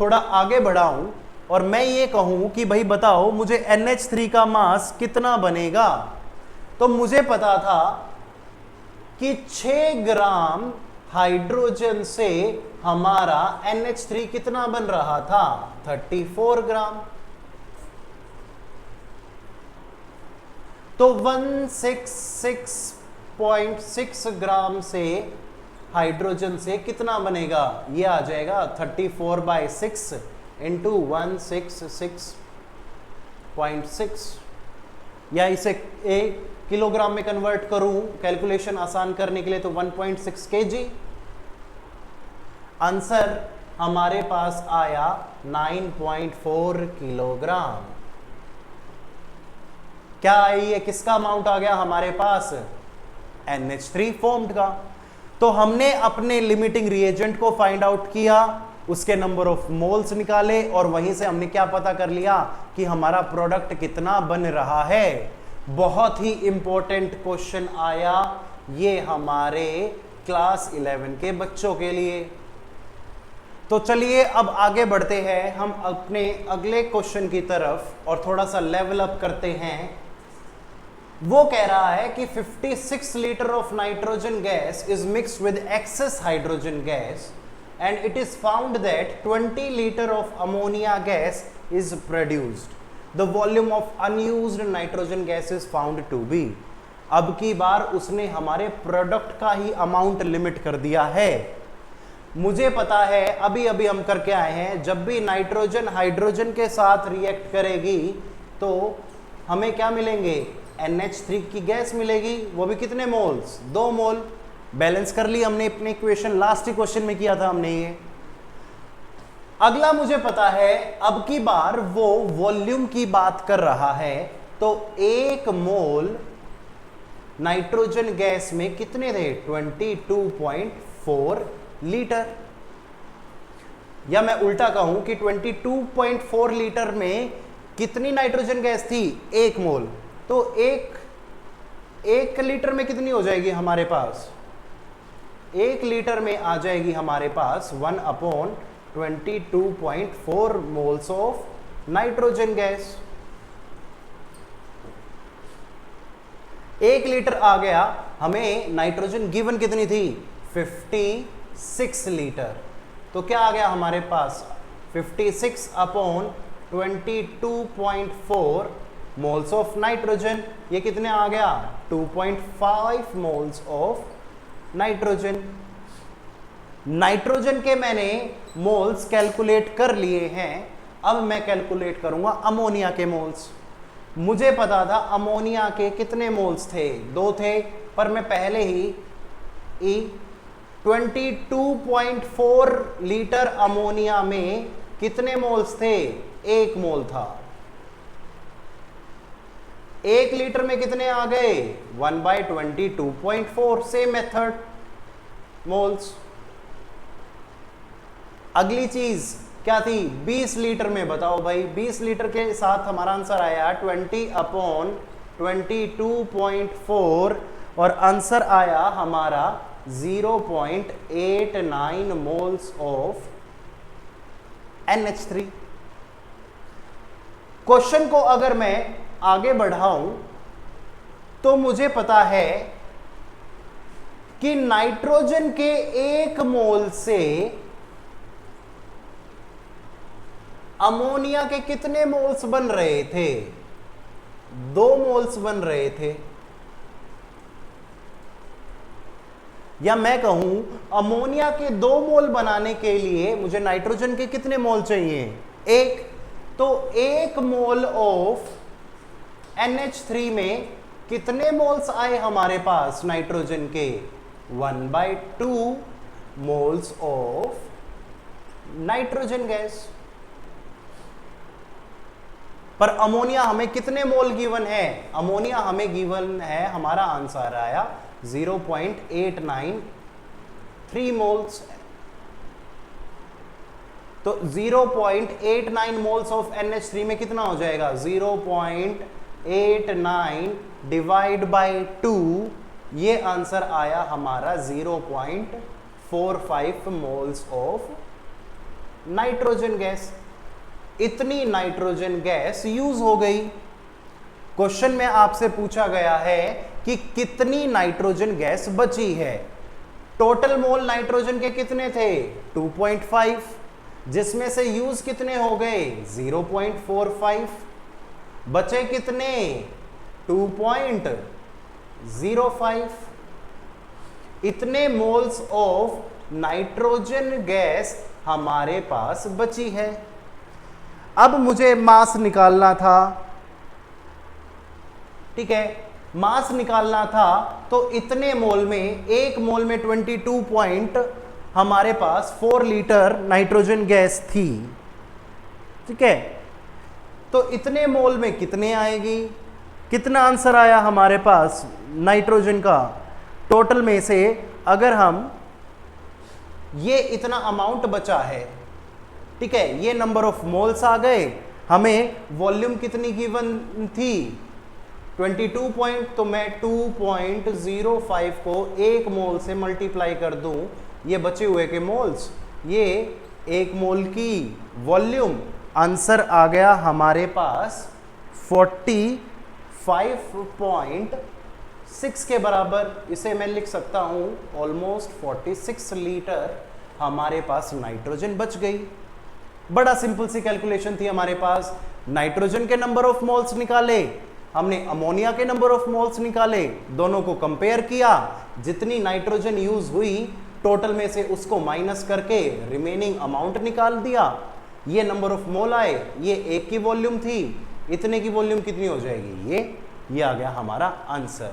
थोड़ा आगे बढ़ाऊं और मैं ये कहूं कि भाई बताओ मुझे NH3 का मास कितना बनेगा, तो मुझे पता था कि 6 ग्राम हाइड्रोजन से हमारा NH3 कितना बन रहा था? 34 ग्राम। तो 166.6 ग्राम से हाइड्रोजन से कितना बनेगा? ये आ जाएगा 34/6 इंटू 166.6, या इसे किलोग्राम में कन्वर्ट करूं कैलकुलेशन आसान करने के लिए तो 1.6 kg। आंसर हमारे पास आया 9.4 किलोग्राम। क्या आई है? किसका अमाउंट आ गया हमारे पास? NH3 फॉर्म्ड का। तो हमने अपने लिमिटिंग रिएजेंट को फाइंड आउट किया, उसके नंबर ऑफ मोल्स निकाले और वहीं से हमने क्या पता कर लिया कि हमारा प्रोडक्ट कितना बन रहा है। बहुत ही इंपॉर्टेंट क्वेश्चन आया ये हमारे क्लास 11 के बच्चों के लिए। तो चलिए अब आगे बढ़ते हैं हम अपने अगले क्वेश्चन की तरफ और थोड़ा सा लेवल अप करते हैं। वो कह रहा है कि 56 litre of nitrogen gas is mixed with excess hydrogen gas and it is found that 20 liter of ammonia gas is produced. The volume of unused nitrogen gas is found to be. अब की बार उसने हमारे product का ही amount limit कर दिया है। मुझे पता है अभी अभी हम करके आए हैं, जब भी नाइट्रोजन हाइड्रोजन के साथ रिएक्ट करेगी तो हमें क्या मिलेंगे? NH3 की गैस मिलेगी, वो भी कितने मोल्स? 2 मोल। बैलेंस कर ली हमने अपनी इक्वेशन, लास्ट ही क्वेश्चन में किया था हमने ये। अगला मुझे पता है अब की बार वो वॉल्यूम की बात कर रहा है, तो 1 मोल नाइट्रोजन गैस में कितने थे? 22.4 लीटर। या मैं उल्टा कहूं कि 22.4 लीटर में कितनी नाइट्रोजन गैस थी? 1 मोल। तो 1 लीटर में कितनी हो जाएगी हमारे पास? 1 लीटर में आ जाएगी हमारे पास 1/22.4 moles of nitrogen gas. 1 litre आ गया। हमें नाइट्रोजन गिवन कितनी थी? 56 लीटर। तो क्या आ गया हमारे पास? 56/22.4 मोल्स ऑफ नाइट्रोजन। ये कितने आ गया? 2.5 मोल्स ऑफ नाइट्रोजन। नाइट्रोजन के मैंने मोल्स कैलकुलेट कर लिए हैं, अब मैं कैलकुलेट करूंगा अमोनिया के मोल्स। मुझे पता था अमोनिया के कितने मोल्स थे, 2 थे, पर मैं पहले ही 22.4 लीटर अमोनिया में कितने मोल्स थे, 1 मोल था। 1 लीटर में कितने आ गए, 1/22.4, सेम मेथड, मोल्स। अगली चीज क्या थी, 20 लीटर में, बताओ भाई, 20 लीटर के साथ हमारा आंसर आया 20/22.4 और आंसर आया हमारा 0.89 मोल्स ऑफ NH3। क्वेश्चन को अगर मैं आगे बढ़ाऊं तो मुझे पता है कि नाइट्रोजन के 1 मोल से अमोनिया के कितने मोल्स बन रहे थे, 2 मोल्स बन रहे थे। या मैं कहूं अमोनिया के 2 मोल बनाने के लिए मुझे नाइट्रोजन के कितने मोल चाहिए, 1। तो 1 मोल ऑफ NH3 में कितने मोल्स आए हमारे पास नाइट्रोजन के, 1/2 मोल्स ऑफ नाइट्रोजन गैस। पर अमोनिया हमें कितने मोल गिवन है, अमोनिया हमें गिवन है, हमारा आंसर आया 0.893 मोल्स। तो 0.89 मोल्स ऑफ NH3 में कितना हो जाएगा, 0.89 डिवाइड बाय 2, ये आंसर आया हमारा 0.45 मोल्स ऑफ नाइट्रोजन गैस। इतनी नाइट्रोजन गैस यूज हो गई। क्वेश्चन में आपसे पूछा गया है कि कितनी नाइट्रोजन गैस बची है। टोटल मोल नाइट्रोजन के कितने थे, 2.5, जिसमें से यूज कितने हो गए, 0.45, बचे कितने, 2.05। इतने मोल्स ऑफ नाइट्रोजन गैस हमारे पास बची है। अब मुझे मास निकालना था, ठीक है, मास निकालना था, तो इतने मोल में, 1 मोल में 22 हमारे पास 4 लीटर नाइट्रोजन गैस थी, ठीक है। तो इतने मोल में कितने आएगी, कितना आंसर आया हमारे पास नाइट्रोजन का, टोटल में से अगर हम, ये इतना अमाउंट बचा है, ठीक है, ये नंबर ऑफ मोल्स आ गए, हमें वॉल्यूम कितनी गिवन थी, 22 तो मैं 2.05 को 1 मोल से मल्टीप्लाई कर दूं, ये बचे हुए के मोल्स, ये 1 मोल की वॉल्यूम, आंसर आ गया हमारे पास 45.6 के बराबर। इसे मैं लिख सकता हूं ऑलमोस्ट 46 लीटर हमारे पास नाइट्रोजन बच गई। बड़ा सिंपल सी कैलकुलेशन थी हमारे पास। नाइट्रोजन के नंबर ऑफ मोल्स निकाले, हमने अमोनिया के नंबर ऑफ मोल्स निकाले, दोनों को कंपेयर किया, जितनी नाइट्रोजन यूज हुई टोटल में से उसको माइनस करके रिमेनिंग अमाउंट निकाल दिया, ये नंबर ऑफ मोल आए, ये 1 की वॉल्यूम थी, इतने की वॉल्यूम कितनी हो जाएगी, ये आ गया हमारा आंसर।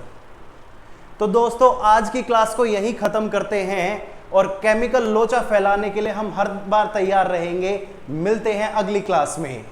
तो दोस्तों आज की क्लास को यहीं खत्म करते हैं और केमिकल लोचा फैलाने के लिए हम हर बार तैयार रहेंगे। मिलते हैं अगली क्लास में।